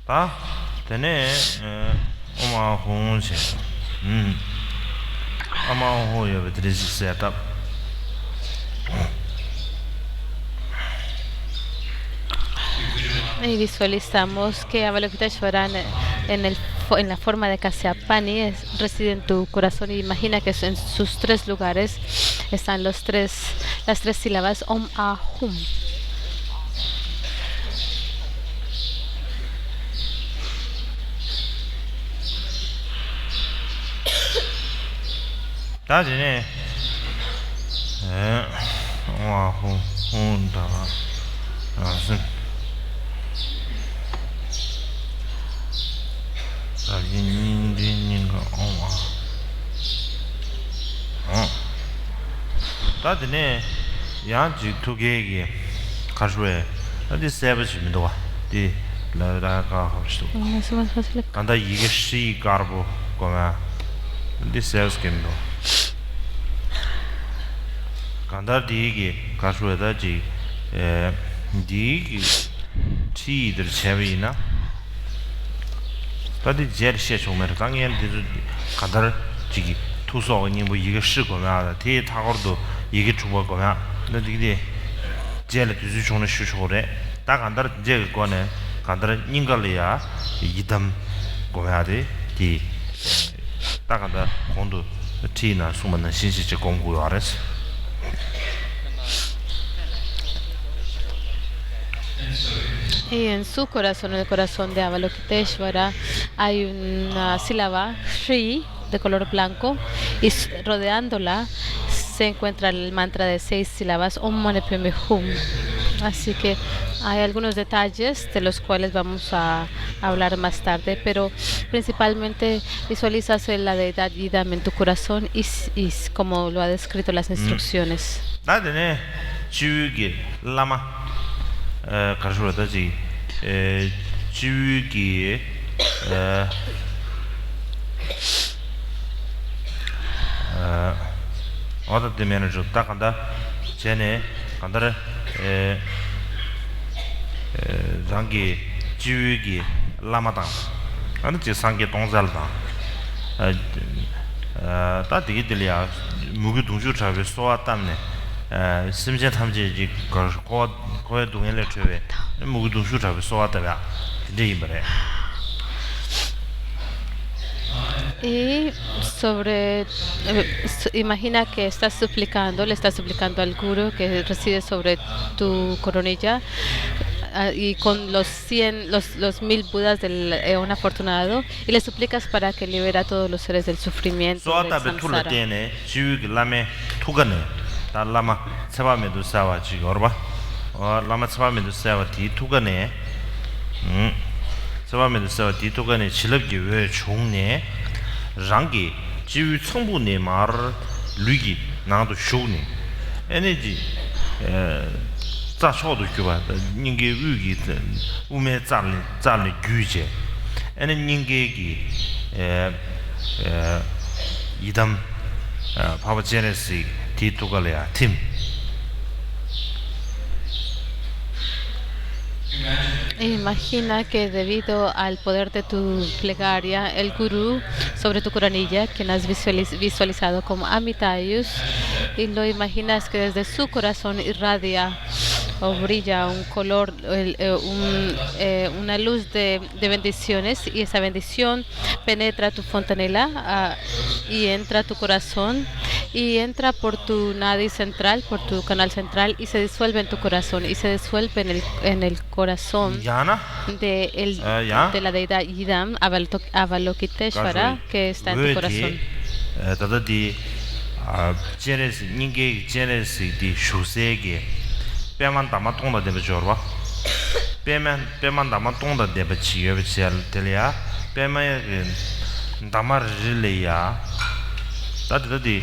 다 되네 oma hongje ama hoye betrisi setup y visualizamos que Avalokiteshvara en la forma de Kasyapani reside en tu corazón, y imagina que en sus 3 lugares están las 3 sílabas Om Ahum. wa hun da sin da yin yin ga wa da ne yang ji tu ge ge ka shui di service mi do di la da ka ha sto Es más fácil. 간다 이게 시 가르보 거야 디 세스 김도 간다 디게 가수에다지 에 디기 치들 제비나 다디 제르시 쇼메르 강연 디즈 간다 지기 투소니 뭐 이게 시 거야 디 타거도 이게 주버 거야 근데 디게 제르 디즈 쇼는 쉬쇼래 딱 간다 제 거네 간다 닝갈이야 이담 고야데 디 딱한다 공도 티나 수만은 신시지 공부 알았어 Y en su corazón, en el corazón de Avalokiteshvara, hay una sílaba Shri de color blanco y rodeándola se encuentra el mantra de 6 sílabas Om Mani Padme Hum. Así que hay algunos detalles de los cuales vamos a hablar más tarde, pero principalmente visualizas la deidad Yidam en tu corazón y como lo ha descrito las instrucciones. 나데네 지위기 라마 가르쳐다지 지위기 어디 매니저 딱 간다 쟤네 간다래 장기 지위기 라마당 아니 제 상계 동살다 다 되게들이야 무기 동주 잡에 쏘았다네 심지어 탐지지 거의 동행을 쳐외 무기 동주 잡에 쏘았다야 근데 이번에 Y imagina que estás suplicando, le estás suplicando al Guru que reside sobre tu coronilla y con los 1000 Budas del Eón afortunado y le suplicas para que libera a todos los seres del sufrimiento, del samsara. lama tsabame du sawa chi gorba lama tsabame du sawa di tugane tsabame du sawa di tugane chilabgi we chungne rangi jiwi tsangbu ne mar lugi nangdo shugni energy za shodo kyuba ninge ugi ume zalni gyuje ene ninge gi idam Papa Genesis Titugalea Tim. Imagina que debido al poder de tu plegaria, el Gurú sobre tu coronilla, quien has visualizado como Amitayus, y lo imaginas que desde su corazón irradia o brilla un color, una luz de bendiciones, y esa bendición penetra tu fontanela y entra a tu corazón y entra por tu nadi central, por tu canal central, y se disuelve en tu corazón y se disuelve en el corazón de la deidad Yidam Avalokiteshvara que está en tu corazón. Peman dama tonda debe jorwa peman dama tonda debe chiye chel telia peman dama rile ya tadi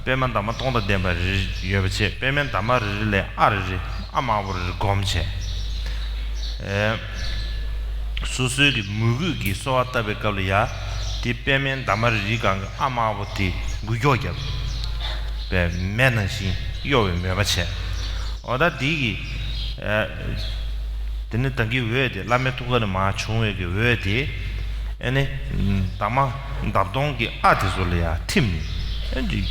peman dama tonda debe yebe che peman dama rile arje amawur gomche susu gi mugu gi soata be kalya ti peman dama rigang amawuti guyoya be menashi yowe mebache oda digi dine tangi wede lame tukane ma chungwe ge wede ene dama dabdongi ati zole ya timni enji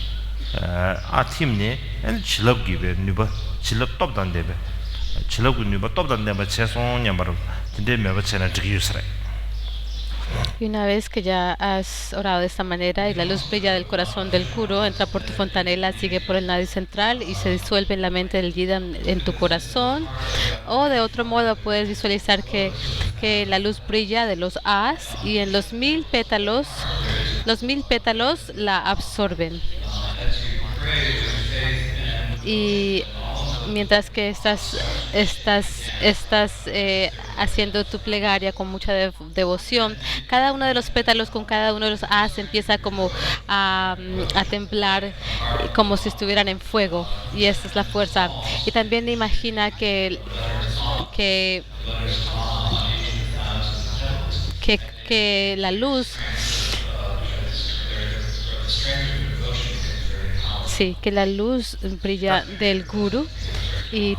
a timni ene chilab gi be niba chilab topdan debe chilab gu niba topdan debe cheson nyambar dinde meba chena digi yusre. Y una vez que ya has orado de esta manera y la luz brilla del corazón del Guru, entra por tu fontanela, sigue por el nadi central y se disuelve en la mente del Yidam en tu corazón. O de otro modo puedes visualizar que la luz brilla de los As y en los 1000 pétalos la absorben. Y mientras que estás haciendo tu plegaria con mucha devoción, cada uno de los pétalos con cada uno de los as empieza como a temblar como si estuvieran en fuego, y esa es la fuerza. Y también imagina que, que la luz, sí, que la luz brilla del guru y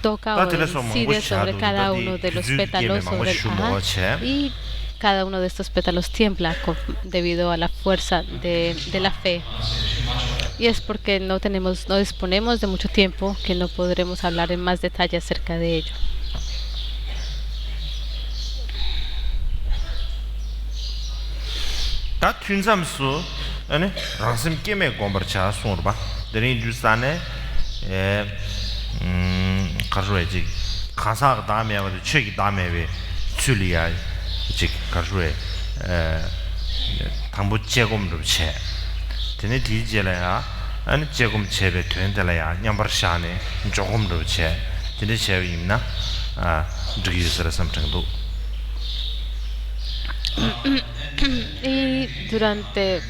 toca o incide sobre cada uno de los pétalos sobre el ajá, y cada uno de estos pétalos tiembla debido a la fuerza de la fe. Y es porque no disponemos de mucho tiempo que no podremos hablar en más detalle acerca de ello. 다 튠삼수 아니 랑심 게메 공버차 송르바 데린 주산에 가르웨지 가사 다음에 와도 책이 다음에 왜 줄이야 즉 가르웨 당부 제공으로 체 데네 디젤이야 아니 제공 제배 된달이야 냠버샤네 조금으로 체 데네 제위 있나 드기스라 삼정도 Y durante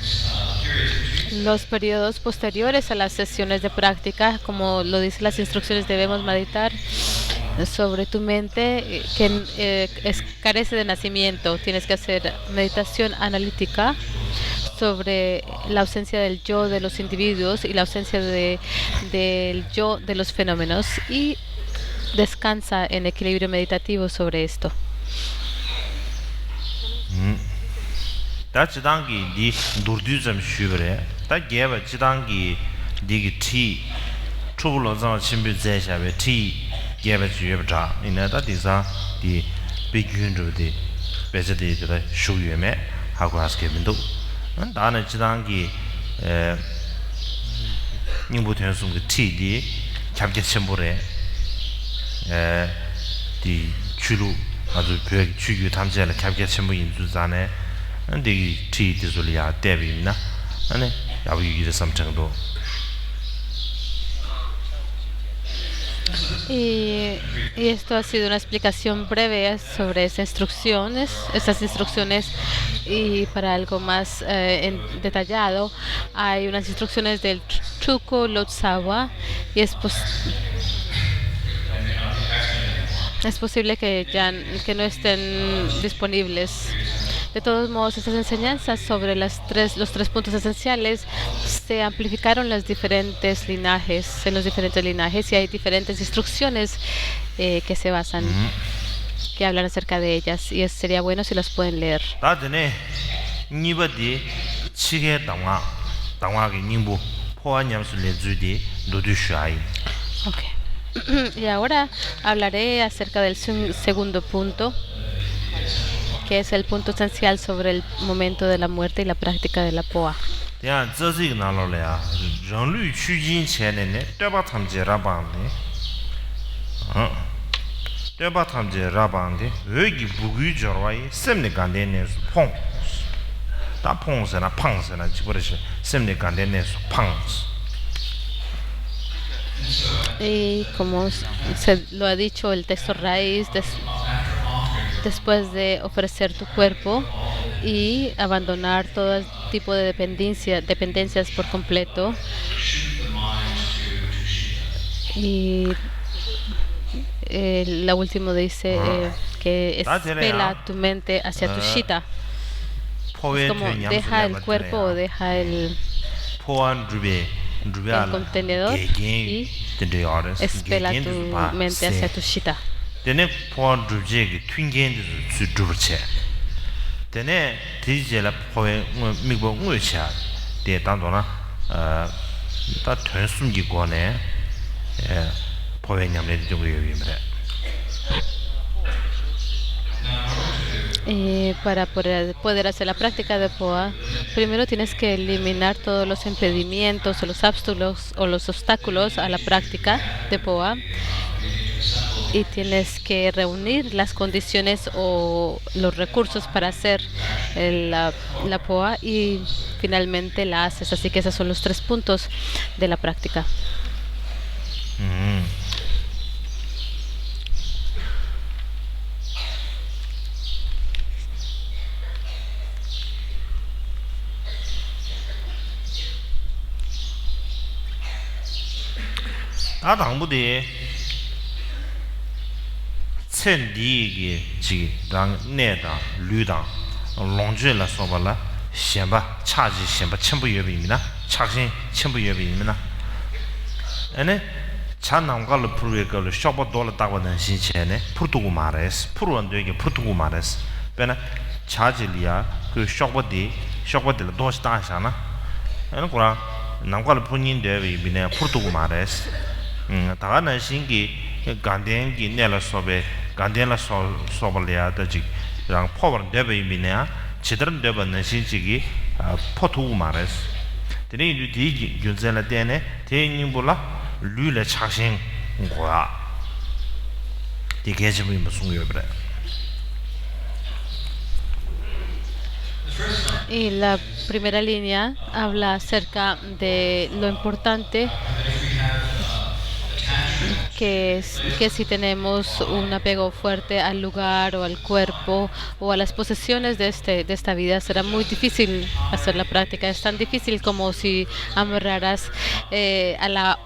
los periodos posteriores a las sesiones de práctica, como lo dicen las instrucciones, debemos meditar sobre tu mente que carece de nacimiento. Tienes que hacer meditación analítica sobre la ausencia del yo de los individuos y la ausencia del yo de los fenómenos, y descansa en equilibrio meditativo sobre esto. 다 지단기 디 누르디즘 슈브레 다 게바 지단기 디기 티 초불로자 침비 제샤베 티 게바 주여자 이나다 디사 디 비균르디 베제디들 슈유메 하고 하스케빈도 나는 지단기 닝부 된숨 그 티디 잡게 첨보레 디 주루 아주 벽 주유 탐지하는 잡게 첨부 인주자네 y esto ha sido una explicación breve sobre esas instrucciones, y para algo más detallado hay unas instrucciones del Chuko Lotsawa, y es posible que no estén disponibles. De todos modos, estas enseñanzas sobre los tres puntos esenciales se amplificaron en los diferentes linajes, y hay diferentes instrucciones que se basan, que hablan acerca de ellas, y sería bueno si las pueden leer. Okay. Y ahora hablaré acerca del segundo punto, que es el punto esencial sobre el momento de la muerte y la práctica de la POA. Y como se lo ha dicho el texto raíz, después de ofrecer tu cuerpo y abandonar todo tipo de dependencias por completo, y la última dice que espela tu mente hacia tu shita. Es como deja el cuerpo o deja el contenedor y espela tu mente hacia tu shita. Tene pon rubje ki twingen zu drubche tene tije la poe migbo ngwecha de dandona ta twensum gi gone poe nyamle de jogo yimre. Para poder hacer la práctica de POA, primero tienes que eliminar todos los impedimentos o los obstáculos a la práctica de POA, y tienes que reunir las condiciones o los recursos para hacer la POA, y finalmente la haces. Así que esos son los 3 puntos de la práctica. 당부대 천디기 지랑 내다 류당 롱주라 소발라 셴바 차지 셴바 첨부 예비입니다. 착신 첨부 예비입니다. 에네 찬남갈 프로에걸 쇼바 돌 따고는 신체네 프로두고 말레스 프로원되게 프로두고 말레스 베나 차지리아 그 쇼바들 도시 다샤나 에는 거라 남갈 분인데 비네 프로두고 말레스 다가는 신기 간den기 내라 소베 간den라 소발이야 더지 랑 포버 데베이미네 제대로 되는 신지기 포투고 말레스 드네 유디 윤zel라 데네 대인불라 류의 착신 거야. 이게 지금 무슨 요bre. Y la primera línea habla acerca de lo importante que es que si tenemos un apego fuerte al lugar o al cuerpo o a las posesiones de esta vida, será muy difícil hacer la práctica. Es tan difícil como si amarraras a la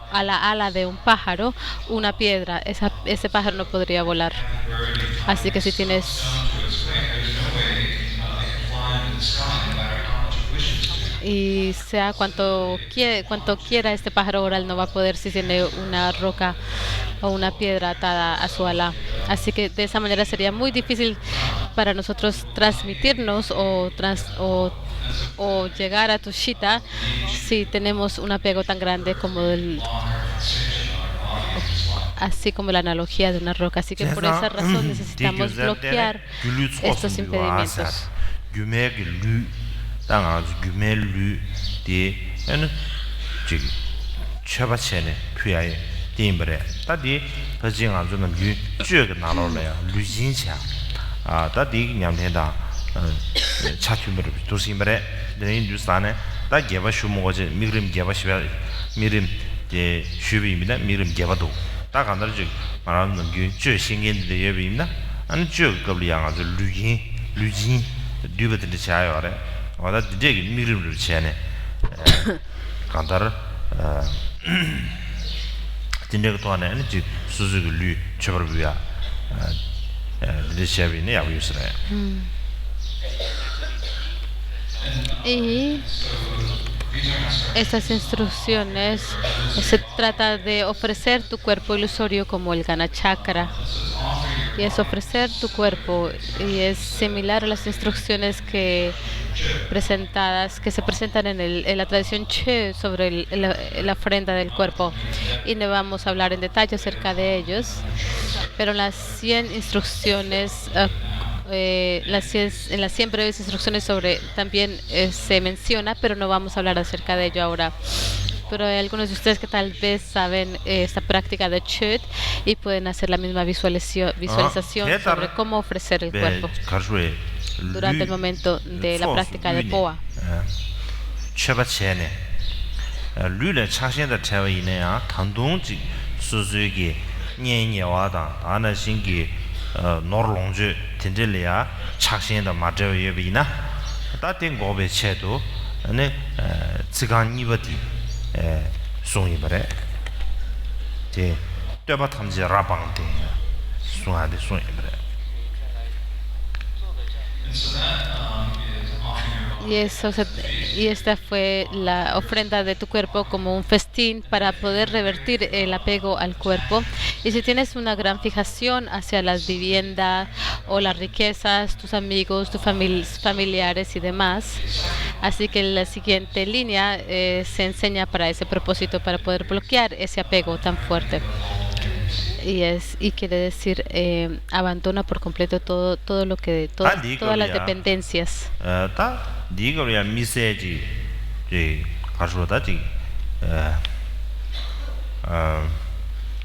ala de un pájaro una piedra. Ese pájaro no podría volar. Así que si tienes y sea cuanto quiera este pájaro oral, no va a poder si tiene una roca o una piedra atada a su ala. Así que de esa manera sería muy difícil para nosotros transmitirnos o llegar a Tushita si tenemos un apego tan grande como así como la analogía de una roca. Así que por esa razón necesitamos bloquear estos impedimentos. 당아주 규멜류 디 에는 지기 쳐바체네 피아에 딘브레 다디 거징아 주는 유 쥐가 나로래야 류진차 아 다디 냠된다 차튜메르 도심브레 데인 주스타네 다 게바 슈모거제 미그림 게바 시베 미림 제 슈비입니다 미림 게바도 다 간다르지 말하는 유 신겐데 예비입니다 아니 쥐 겁리양 아주 류진 듀베데 차요래 와다 되게 미름을 치네 간다르 진짜가 또 하나 아니지 수수글류 쳐버비야 드시아비네 야비스라 Y estas instrucciones se trata de ofrecer tu cuerpo ilusorio como el Gana Chakra. Y es ofrecer tu cuerpo y es similar a las instrucciones que se presentan en la tradición Che sobre la ofrenda del cuerpo. Y no vamos a hablar en detalle acerca de ellos, pero las 100 instrucciones en las 100 breves instrucciones sobre también se menciona, pero no vamos a hablar acerca de ello ahora. Pero hay algunos de ustedes que tal vez saben esta práctica de Chut y pueden hacer la misma visualización sobre cómo ofrecer el cuerpo durante el momento de la práctica de Poa. 노르롱주 텐젤리아 착신의 마저 예비나 다된 고베 체도 네 지간이버디 송이버레 제 떼바 탐지 라방데 송아데 송이버레 Y esta fue la ofrenda de tu cuerpo como un festín para poder revertir el apego al cuerpo. Y si tienes una gran fijación hacia las viviendas o las riquezas, tus amigos, tus familiares y demás, así que la siguiente línea se enseña para ese propósito, para poder bloquear ese apego tan fuerte. Y quiere decir abandona por completo todo lo que todas las dependencias. 디거야 미세지 제 가르쳐다지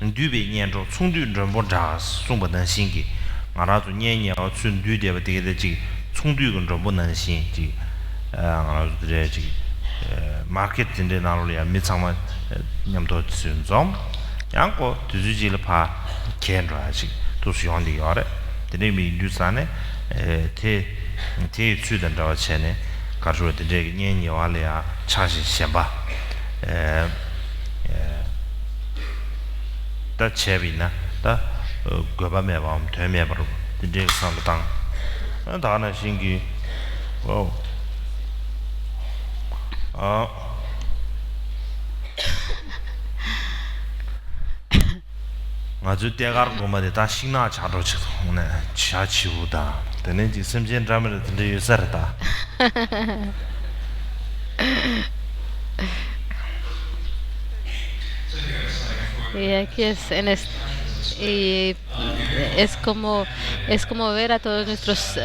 뉴베 년조 총dü전 보자 송보는 신기 알아도 년년 춘dü데 되게지 총dü근 좀 보는 신기 알아도 되지 마케팅데 나로야 미창만 냠도 순좀 양고 두주지를 파 켄라지 도수용디 요래 데네미 뉴산에 테 추던 저 전에 가르쳐 되게 년여알이야 차시 셴바 다 제비나 다 거바메 밤 되메 버로 이제 상당 다나 신기 아주 때가로 보면 다 신나 자로 쳐도 오늘 지하치우다 되는 지 심진 드라마를 듣는 유사르다 Y aquí y es como ver a todos nuestros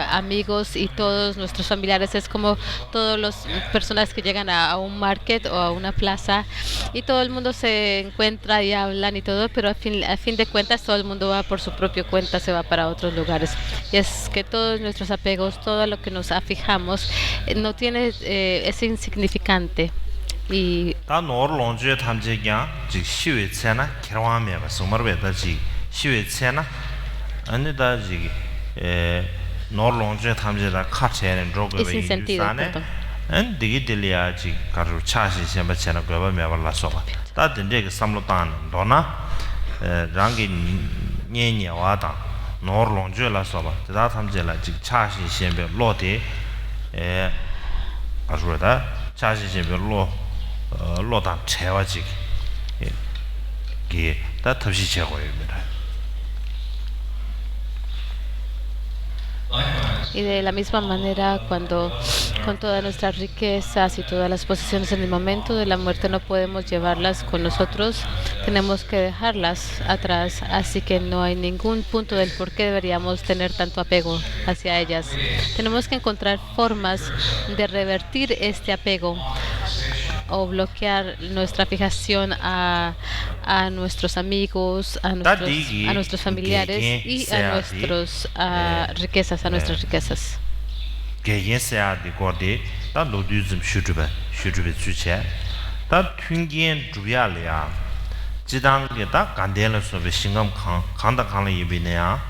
amigos y todos nuestros familiares, es como todas las personas que llegan a un market o a una plaza y todo el mundo se encuentra y hablan y todo, pero a fin de cuentas todo el mundo va por su propia cuenta, se va para otros lugares. Y es que todos nuestros apegos, todo lo que nos afijamos, no tiene, es insignificante. Y 다 노르롱주에 탐지냐 즉 시외체나 결혼하면 소머베다 지 시외체나 아니다 지에 노르롱주에 탐지다 카체는 로그베 유산에 안 디기들이야 지 가루 차시 셈바체나 거바메 발라소바 다 된데게 삼로탄 도나 랑기 녜녜와다 노르롱주라소바 다 탐지라 지 차시 셈베 로데 에 아주다 차시 셈베 로 로단 채워지기 이게 다 탑시 제거입니다. Y de la misma manera, cuando con todas nuestras riquezas y todas las posesiones en el momento de la muerte no podemos llevarlas con nosotros, tenemos que dejarlas atrás. Así que no hay ningún punto del por qué deberíamos tener tanto apego hacia ellas. Tenemos que encontrar formas de revertir este apego o bloquear nuestra fijación a nuestros amigos, a nuestros familiares y a nuestras riquezas, a nuestras riquezas. 개인 세아디 거디 다 노디즘 슈주베 주체 다 튕긴 주야래야 지당게 다 간델로서 신감 강다 강을 이비네야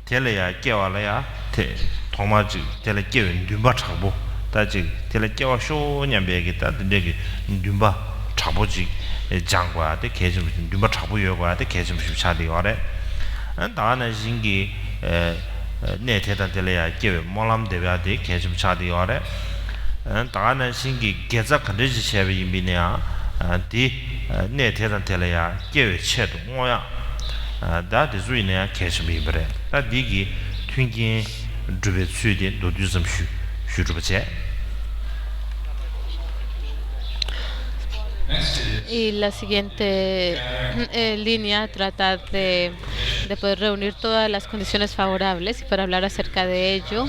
텔레야 깨와래야 테 도마지 텔레 깨윈 dü바 차보 다지 텔레 깨와 쇼냐베기다 되게 dü바 차보지 장과데 계좀 dü바 차보 요과데 계좀 차디 와래 다나 신기 네테단텔레야 깨베 몰람 데베아데 계좀 차디 와래 다나 신기 계자 컨디지 셰베 이미네야 디 네테단텔레야 깨베 쳇도 뭐야 다데 주이네야 계좀 이브레 다디기 튕긴 주베 수이데 노디즘 슈주베체 Y la siguiente línea trata de poder reunir todas las condiciones favorables y para hablar acerca de ello.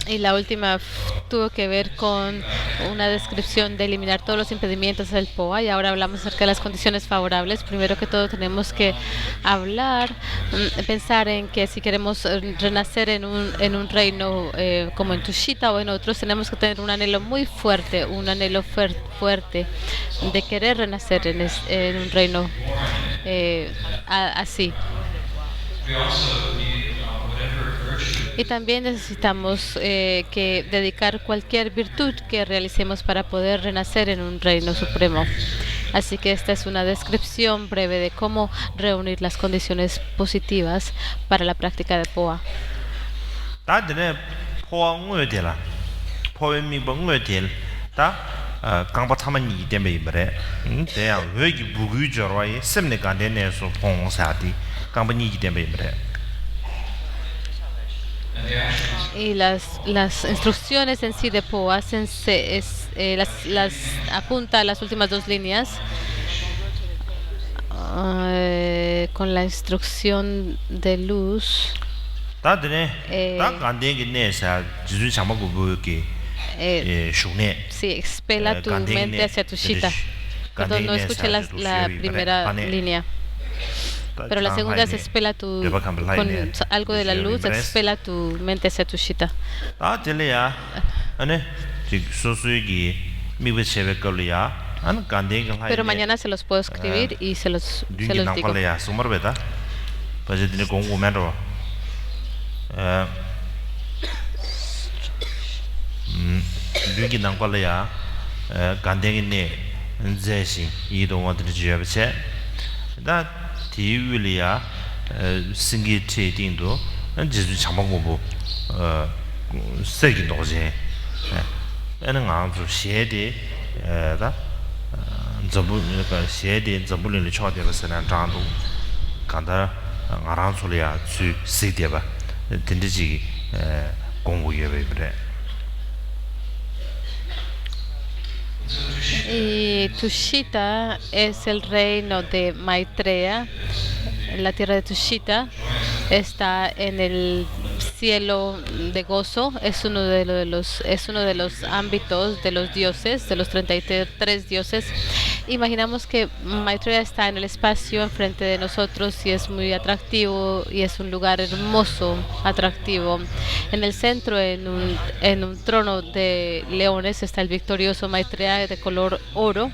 Y la última tuvo que ver con una descripción de eliminar todos los impedimentos del POA y ahora hablamos acerca de las condiciones favorables. Primero que todo tenemos que pensar en que si queremos renacer en un reino como en Tushita o en otros, tenemos que tener un anhelo muy fuerte, fuerte de querer renacer en un reino así. Y también necesitamos que dedicar cualquier virtud que realicemos para poder renacer en un reino supremo. Así que esta es una descripción breve de cómo reunir las condiciones positivas para la práctica de POA. Y las instrucciones en sí de POA las apunta a las últimas dos líneas con la instrucción de luz. Sí, expela tu mente hacia tu shita. Perdón, no escuché la primera línea. Pero la segunda es expela con algo de la luz, expela tu mente hacia tu shita. Pero mañana se los puedo escribir y se los digo. 간데기네 제신 이동원들이 지어버체 다 디위리아 신기 체딩도 지주 장방고부 세기 도제 에는 아주 시에디 다 저분이가 시에디 저분을 쳐대버서는 장도 간다 아란솔이야 주 시디바 딘디지 공부예베브레 Y Tushita es el reino de Maitreya. La tierra de Tushita está en el cielo de gozo. Es uno de los ámbitos de los dioses, de los 33 dioses. Imaginamos que Maitreya está en el espacio enfrente de nosotros y es muy atractivo y es un lugar hermoso, atractivo. En el centro, en un trono de leones, está el victorioso Maitreya de color oro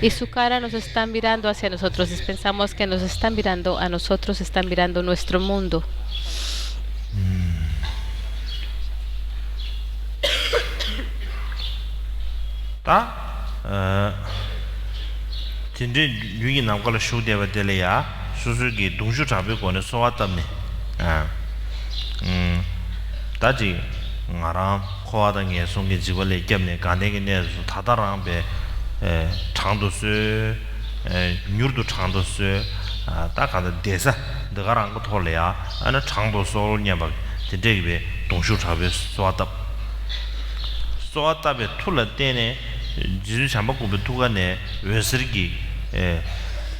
y su cara nos está mirando hacia nosotros. Pensamos que nos están mirando a nosotros, están mirando nuestro mundo. 진짜 유기 남과를 쇼대와 될래야 수수기 동주 잡을거는 소화담네 다지 나랑 코하당에 송게 지벌에 겹네 간데게네 다다랑베 장도스 뉴르도 장도스 다가다 대사 너가랑 거 돌래야 아나 장도스 냐바 진짜게 동주 잡을 소화답에 툴러 때네 지주 잠바고 두가네 외스르기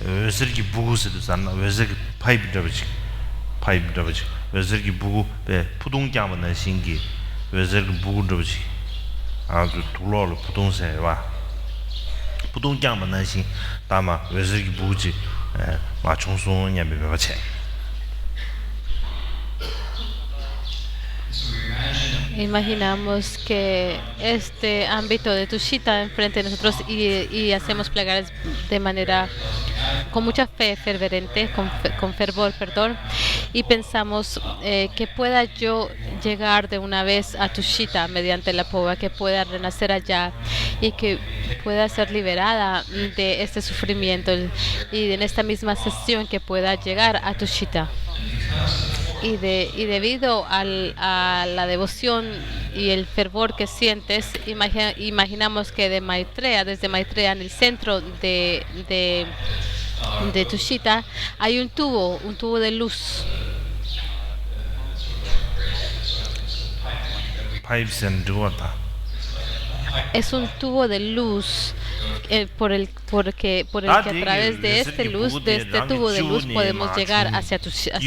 외스르기 부구스도 산나 외스르기 파이프 잡지 외스르기 부구 배 부동장만 신기 외스르기 부구 잡지 아주 돌로로 부동세 와 부동장만 신 다마 외스르기 부지 마 총송냐 배배체 Imaginamos que este ámbito de Tushita enfrente de nosotros y hacemos plegarias de manera con mucha fe fervente, con fervor, perdón, y pensamos que pueda yo llegar de una vez a Tushita mediante la pova, que pueda renacer allá y que pueda ser liberada de este sufrimiento y en esta misma sesión que pueda llegar a Tushita. Y debido a la devoción y el fervor que sientes, imaginamos que desde Maitreya, en el centro de Tushita, hay un tubo de luz. Es un tubo de luz por el que a través de este tubo de luz podemos llegar hacia Tushita.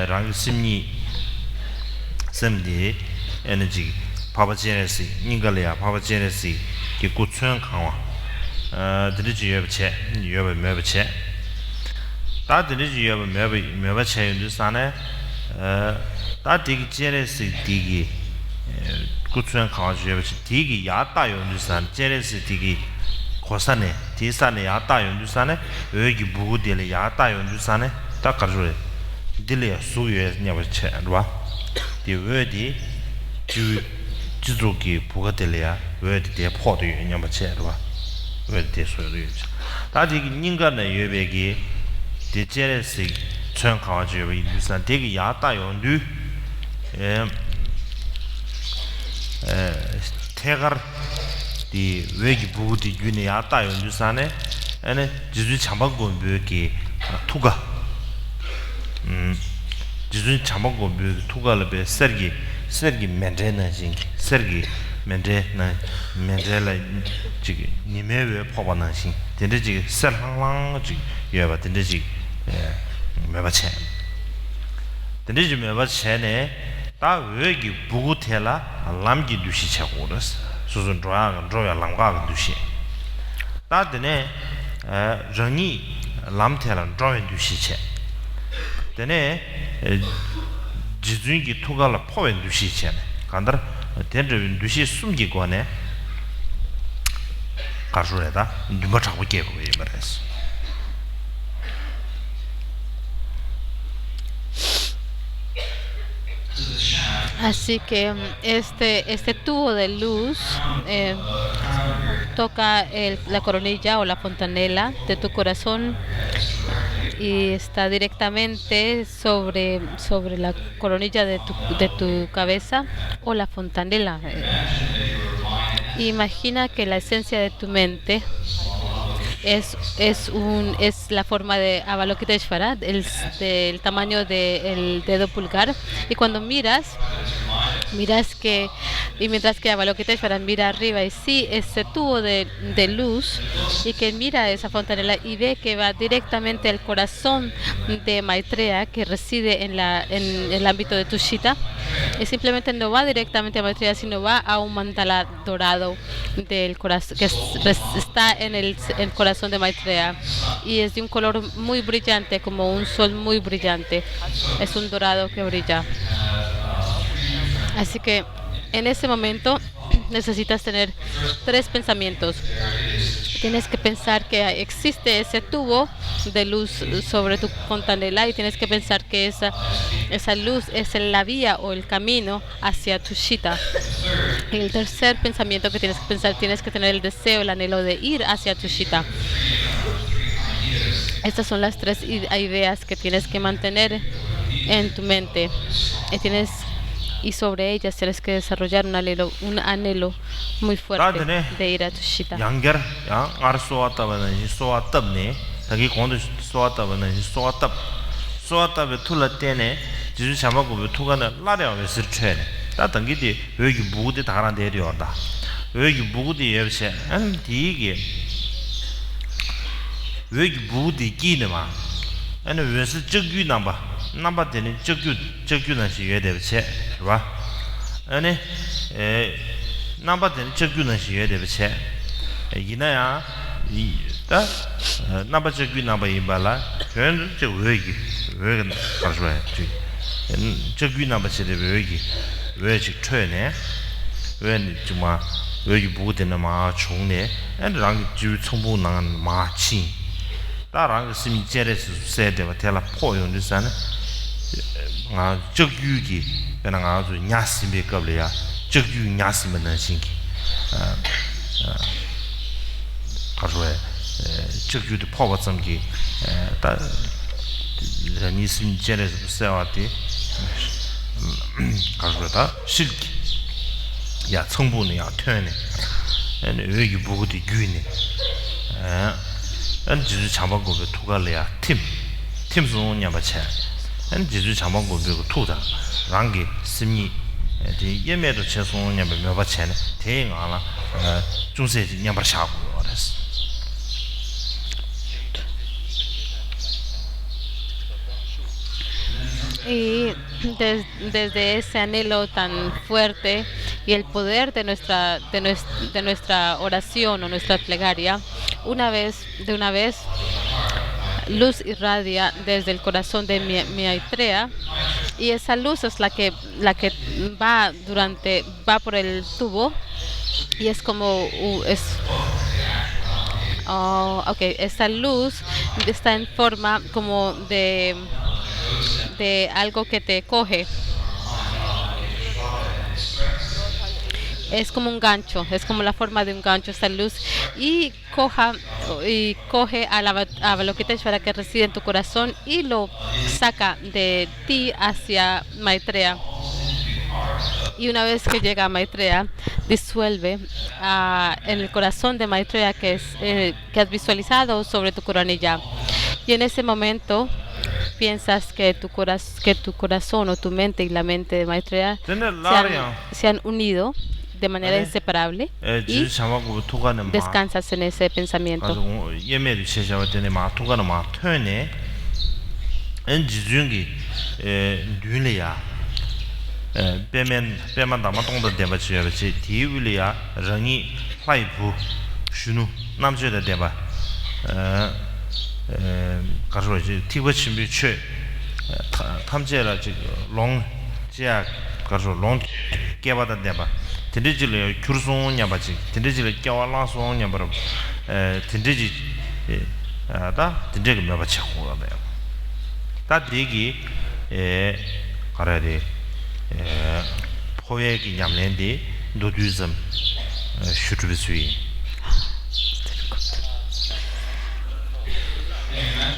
rangi simni semdi energy papa genesi ningalya papa genesi ki kuchön kangwa diriji yebche yebe mebche ta diriji yebe mebche yundu sane ta digi genesi digi kuchön kangwa yebche digi yata yundu san genesi digi kosane tisane yata yundu sane ögi bugu dele yata yundu sane ta karjure dilya suye nyabache rwa di wedi jizuki bugadilya wedi de podo nyabache rwa wedi de suye ta di ninga na yebegi de jeresi chen kawa jebi san de ya da yondu tegar di wegi budi yune ya da yondu sane ene jizu chambango beki tuga 지준 참고 투가르베 sergi 멘데나 징 sergi 멘데나 멘데라 지기 니메베 포바나 신 데데지 설항랑 지 예바 데데지 메바체 데데지 메바체네 다 외기 부구텔라 람기 두시 차고르스 수준 조야 람가 두시 다드네 정이 람텔라 조야 두시 체 되네 지준기 투가라 포엔 두시체네 간다 된저 두시 숨기 거네 가수래다 누가 잡고 깨고 이 말했어 Así que este tubo de luz toca la coronilla o la fontanela de tu corazón y está directamente sobre la coronilla de tu cabeza o la fontanela. Imagina que la esencia de tu mente es la forma de Avalokiteshvara, del tamaño del dedo pulgar, y cuando miras que, y mientras que Avalokiteshvara mira arriba y sí ese tubo de luz, y que mira esa fontanela y ve que va directamente al corazón de Maitreya, que reside en el ámbito de Tushita, y simplemente no va directamente a Maitreya, sino va a un mandala dorado del corazón que está en el corazón de Maitreya, y es de un color muy brillante, como un sol muy brillante. Es un dorado que brilla. Así que en ese momento necesitas tener 3 pensamientos. Tienes que pensar que existe ese tubo de luz sobre tu fontanela, y tienes que pensar que esa luz es la vía o el camino hacia Tushita. Y el tercer pensamiento que tienes que pensar, tienes que tener el deseo, el anhelo de ir hacia Tushita. Estas son las 3 ideas que tienes que mantener en tu mente. Y sobre ellas tienes que desarrollar un anhelo muy fuerte de ir a Tushita. 양결 야 알소왔다바는 소왔답네 자기 공도 소왔다바는 소왔답에 툴라 때네 지주 잡아고 투가는 라려에 스르체네 다 당기디 여기 무구디 다란 데려온다 여기 무구디 예세 안 디게 여기 무구디 끼네마 아니 왜서 적규 넘버 되는 적규는 시에 되지 봐 아니 넘버 되는 적규는 시에 되지 이나야 이다 넘버 적규 넘버 이발라 그런 저 왜기 가져와야 돼 적규 넘버 시에 왜기 왜직 쳐네 왜 정말 왜기 보고 되는 마 총네 아니랑 주 총부 나간 마치 다랑 스미 제레스 세데바 텔라 포용드산에 아 적유기 그냥 아주 냐심이 겁이야 적유 냐심은 신기 가서에 적유도 포버점기 다 니스미 제레스 세와티 가서다 실기 야 성분이 야 퇴네 아니 여기 보고도 유네 안 지주 잡아고도 투갈래야 팀 소냐 바체 안 지주 잡아고도 투다 랑게 심니 이 예매도 최소냐 몇 바체네 대행하나 중세지 냐바 샤고 그랬어 Y desde ese anhelo tan fuerte y el poder de nuestra oración o nuestra plegaria, de una vez, luz irradia desde el corazón de Maitreya, y esa luz es la que va por el tubo, y es como esa luz está en forma como de algo que te coge. Es como un gancho, es como la forma de un gancho esta luz, y coge a Avalokiteshvara que reside en tu corazón y lo saca de ti hacia Maitreya. Y una vez que llega a Maitreya, disuelve en el corazón de Maitreya que has visualizado sobre tu coronilla. Y en ese momento piensas que tu corazón o tu mente y la mente de Maitreya se han unido de manera inseparable, y descansas en ese pensamiento. 가서 이제 티버 침비 최 탐제라 지금 롱 자 가서 롱 깨바다 대바 텐디지를 큐르송 냐바지 텐디지를 깨와라송 냐바로 텐디지 아다 텐디가 메바치 고가다 다 되기 가라데 포획이 냠랜디 노두즘 슈트비스위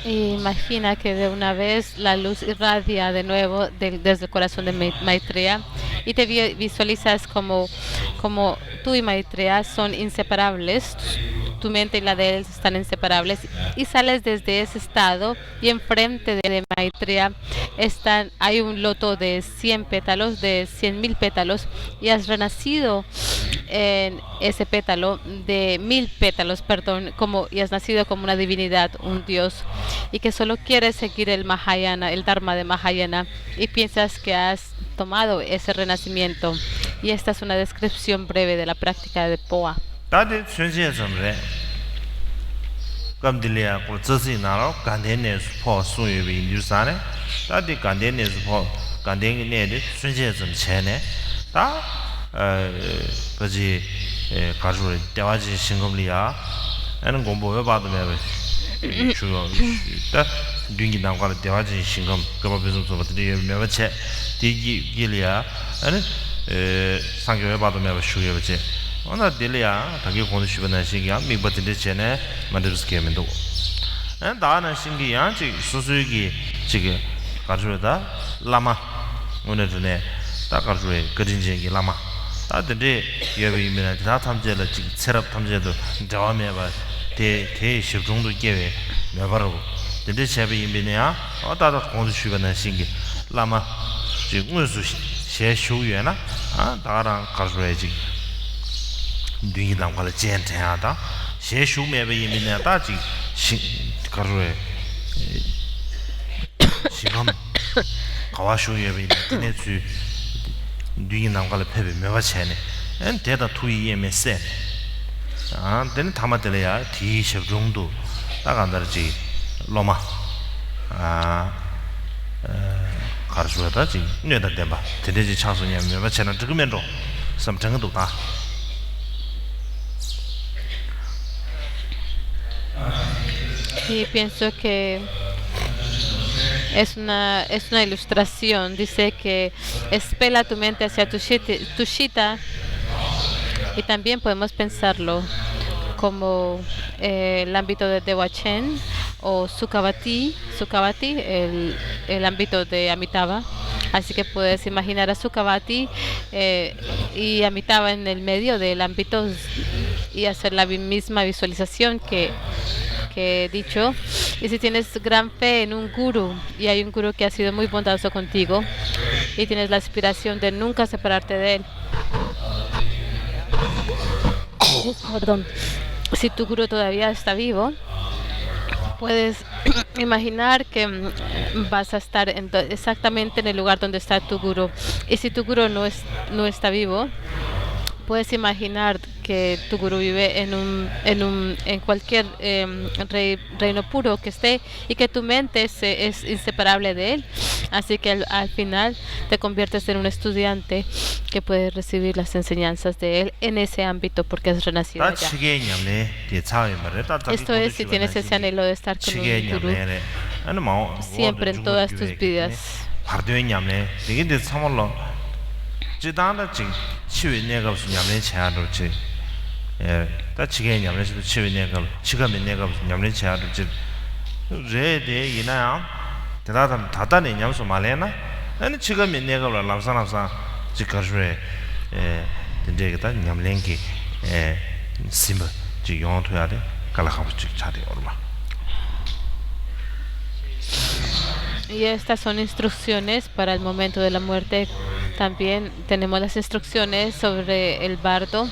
Imagina que de una vez la luz irradia de nuevo desde el corazón de Maitreya y te visualizas como tú y Maitreya son inseparables, tu mente y la de él están inseparables y sales desde ese estado y enfrente de Maitreya hay un loto de 100 pétalos, de 100.000 pétalos y has renacido en ese pétalo de 1000 pétalos, perdón, y has nacido como una divinidad, un dios, y que solo quieres seguir el Mahayana, el Dharma de Mahayana, y piensas que has tomado ese renacimiento. Y esta es una descripción breve de la práctica de POA. Gamdilia Kurzi Naro, Gandenes for Suyi Nusane, that the Gandenes for Ganding Ned, Sunjism Chene, that Baji Kajuri, Devaji Singomlia, and Gombo about the Mary. That doing it now got a Devaji Singom, Gababism of the Mevache, Gilia, and Sango about the Mary Shuyache. Ona delia tagi kondu shibana shingi mi batinde chene mandus kemendo and dana shingi ya chi susugi chige karjuda lama onedune ta karjue gadinje gi lama ta de yebi mina ta tamjela chi serap tamjedo jawame ba de shibjongdo gewe me baro de chebi imbine ya oda da kondu shibana shingi lama chi ngusu she shuyue na daran karjue chi Doing it, I'm going to gent ada. She should maybe in a tachi. Carre. She come. Kawashu, every minute to doing I'm going to pay me chene. And Teta 2 years said. Then Tamatelea, tea chef Jundu, Tagandarji, Loma. Carsuetaji, near the Demba. Teddy Chanson, never channel to Mendo. Some Tango. Y pienso que es una ilustración. Dice que espela tu mente hacia tu shita y también podemos pensarlo como el ámbito de Dewachen o Sukhavati, el ámbito de Amitabha. Así que puedes imaginar a Sukhavati y Amitabha en el medio del ámbito y hacer la misma visualización que he dicho. Y si tienes gran fe en un guru y hay un guru que ha sido muy bondadoso contigo y tienes la aspiración de nunca separarte de él, perdón, si tu guru todavía está vivo, puedes imaginar que vas a estar exactamente en el lugar donde está tu guru. Y si tu guru no está vivo, puedes imaginar que tu guru vive en cualquier reino puro que esté y que tu mente es inseparable de él. Así que al final te conviertes en un estudiante que puede recibir las enseñanzas de él en ese ámbito porque has renacido allá. Esto es si tienes ese anhelo de estar con un guru siempre en todas tus vidas. 지단다 지 치위 내가 무슨 냠내 차도 지 다 지게 냠내 치위 내가 지가면 내가 무슨 냠내 차도 지 레데 이나야 대다담 다다네 냠소 말레나 아니 지가면 내가 람사람사 지가르에 된데가 냠랭기 심바 지 용토야 돼 갈라하고 지 차대 얼마 Y estas son instrucciones para el momento de la muerte. También tenemos las instrucciones sobre el bardo.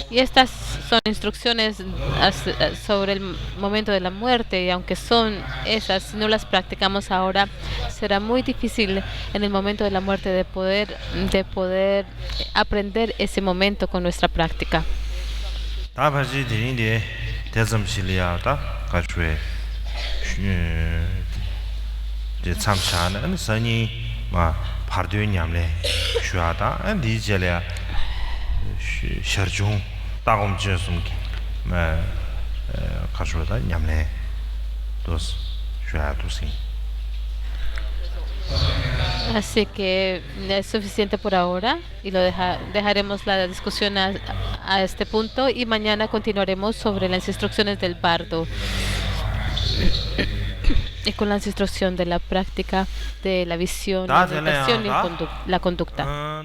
Y estas son instrucciones sobre el momento de la muerte. Y aunque son esas, si no las practicamos ahora, será muy difícil en el momento de la muerte de poder aprender ese momento con nuestra práctica. 참샤는 선이 마 pardo nyamle shuada and dijele sharjung tagom jesumki ma kashoda nyamle dos shuada sin. Así que es suficiente por ahora y dejaremos la discusión a este punto y mañana continuaremos sobre las instrucciones del bardo y con la instrucción de la práctica de la visión, la meditación y la conducta.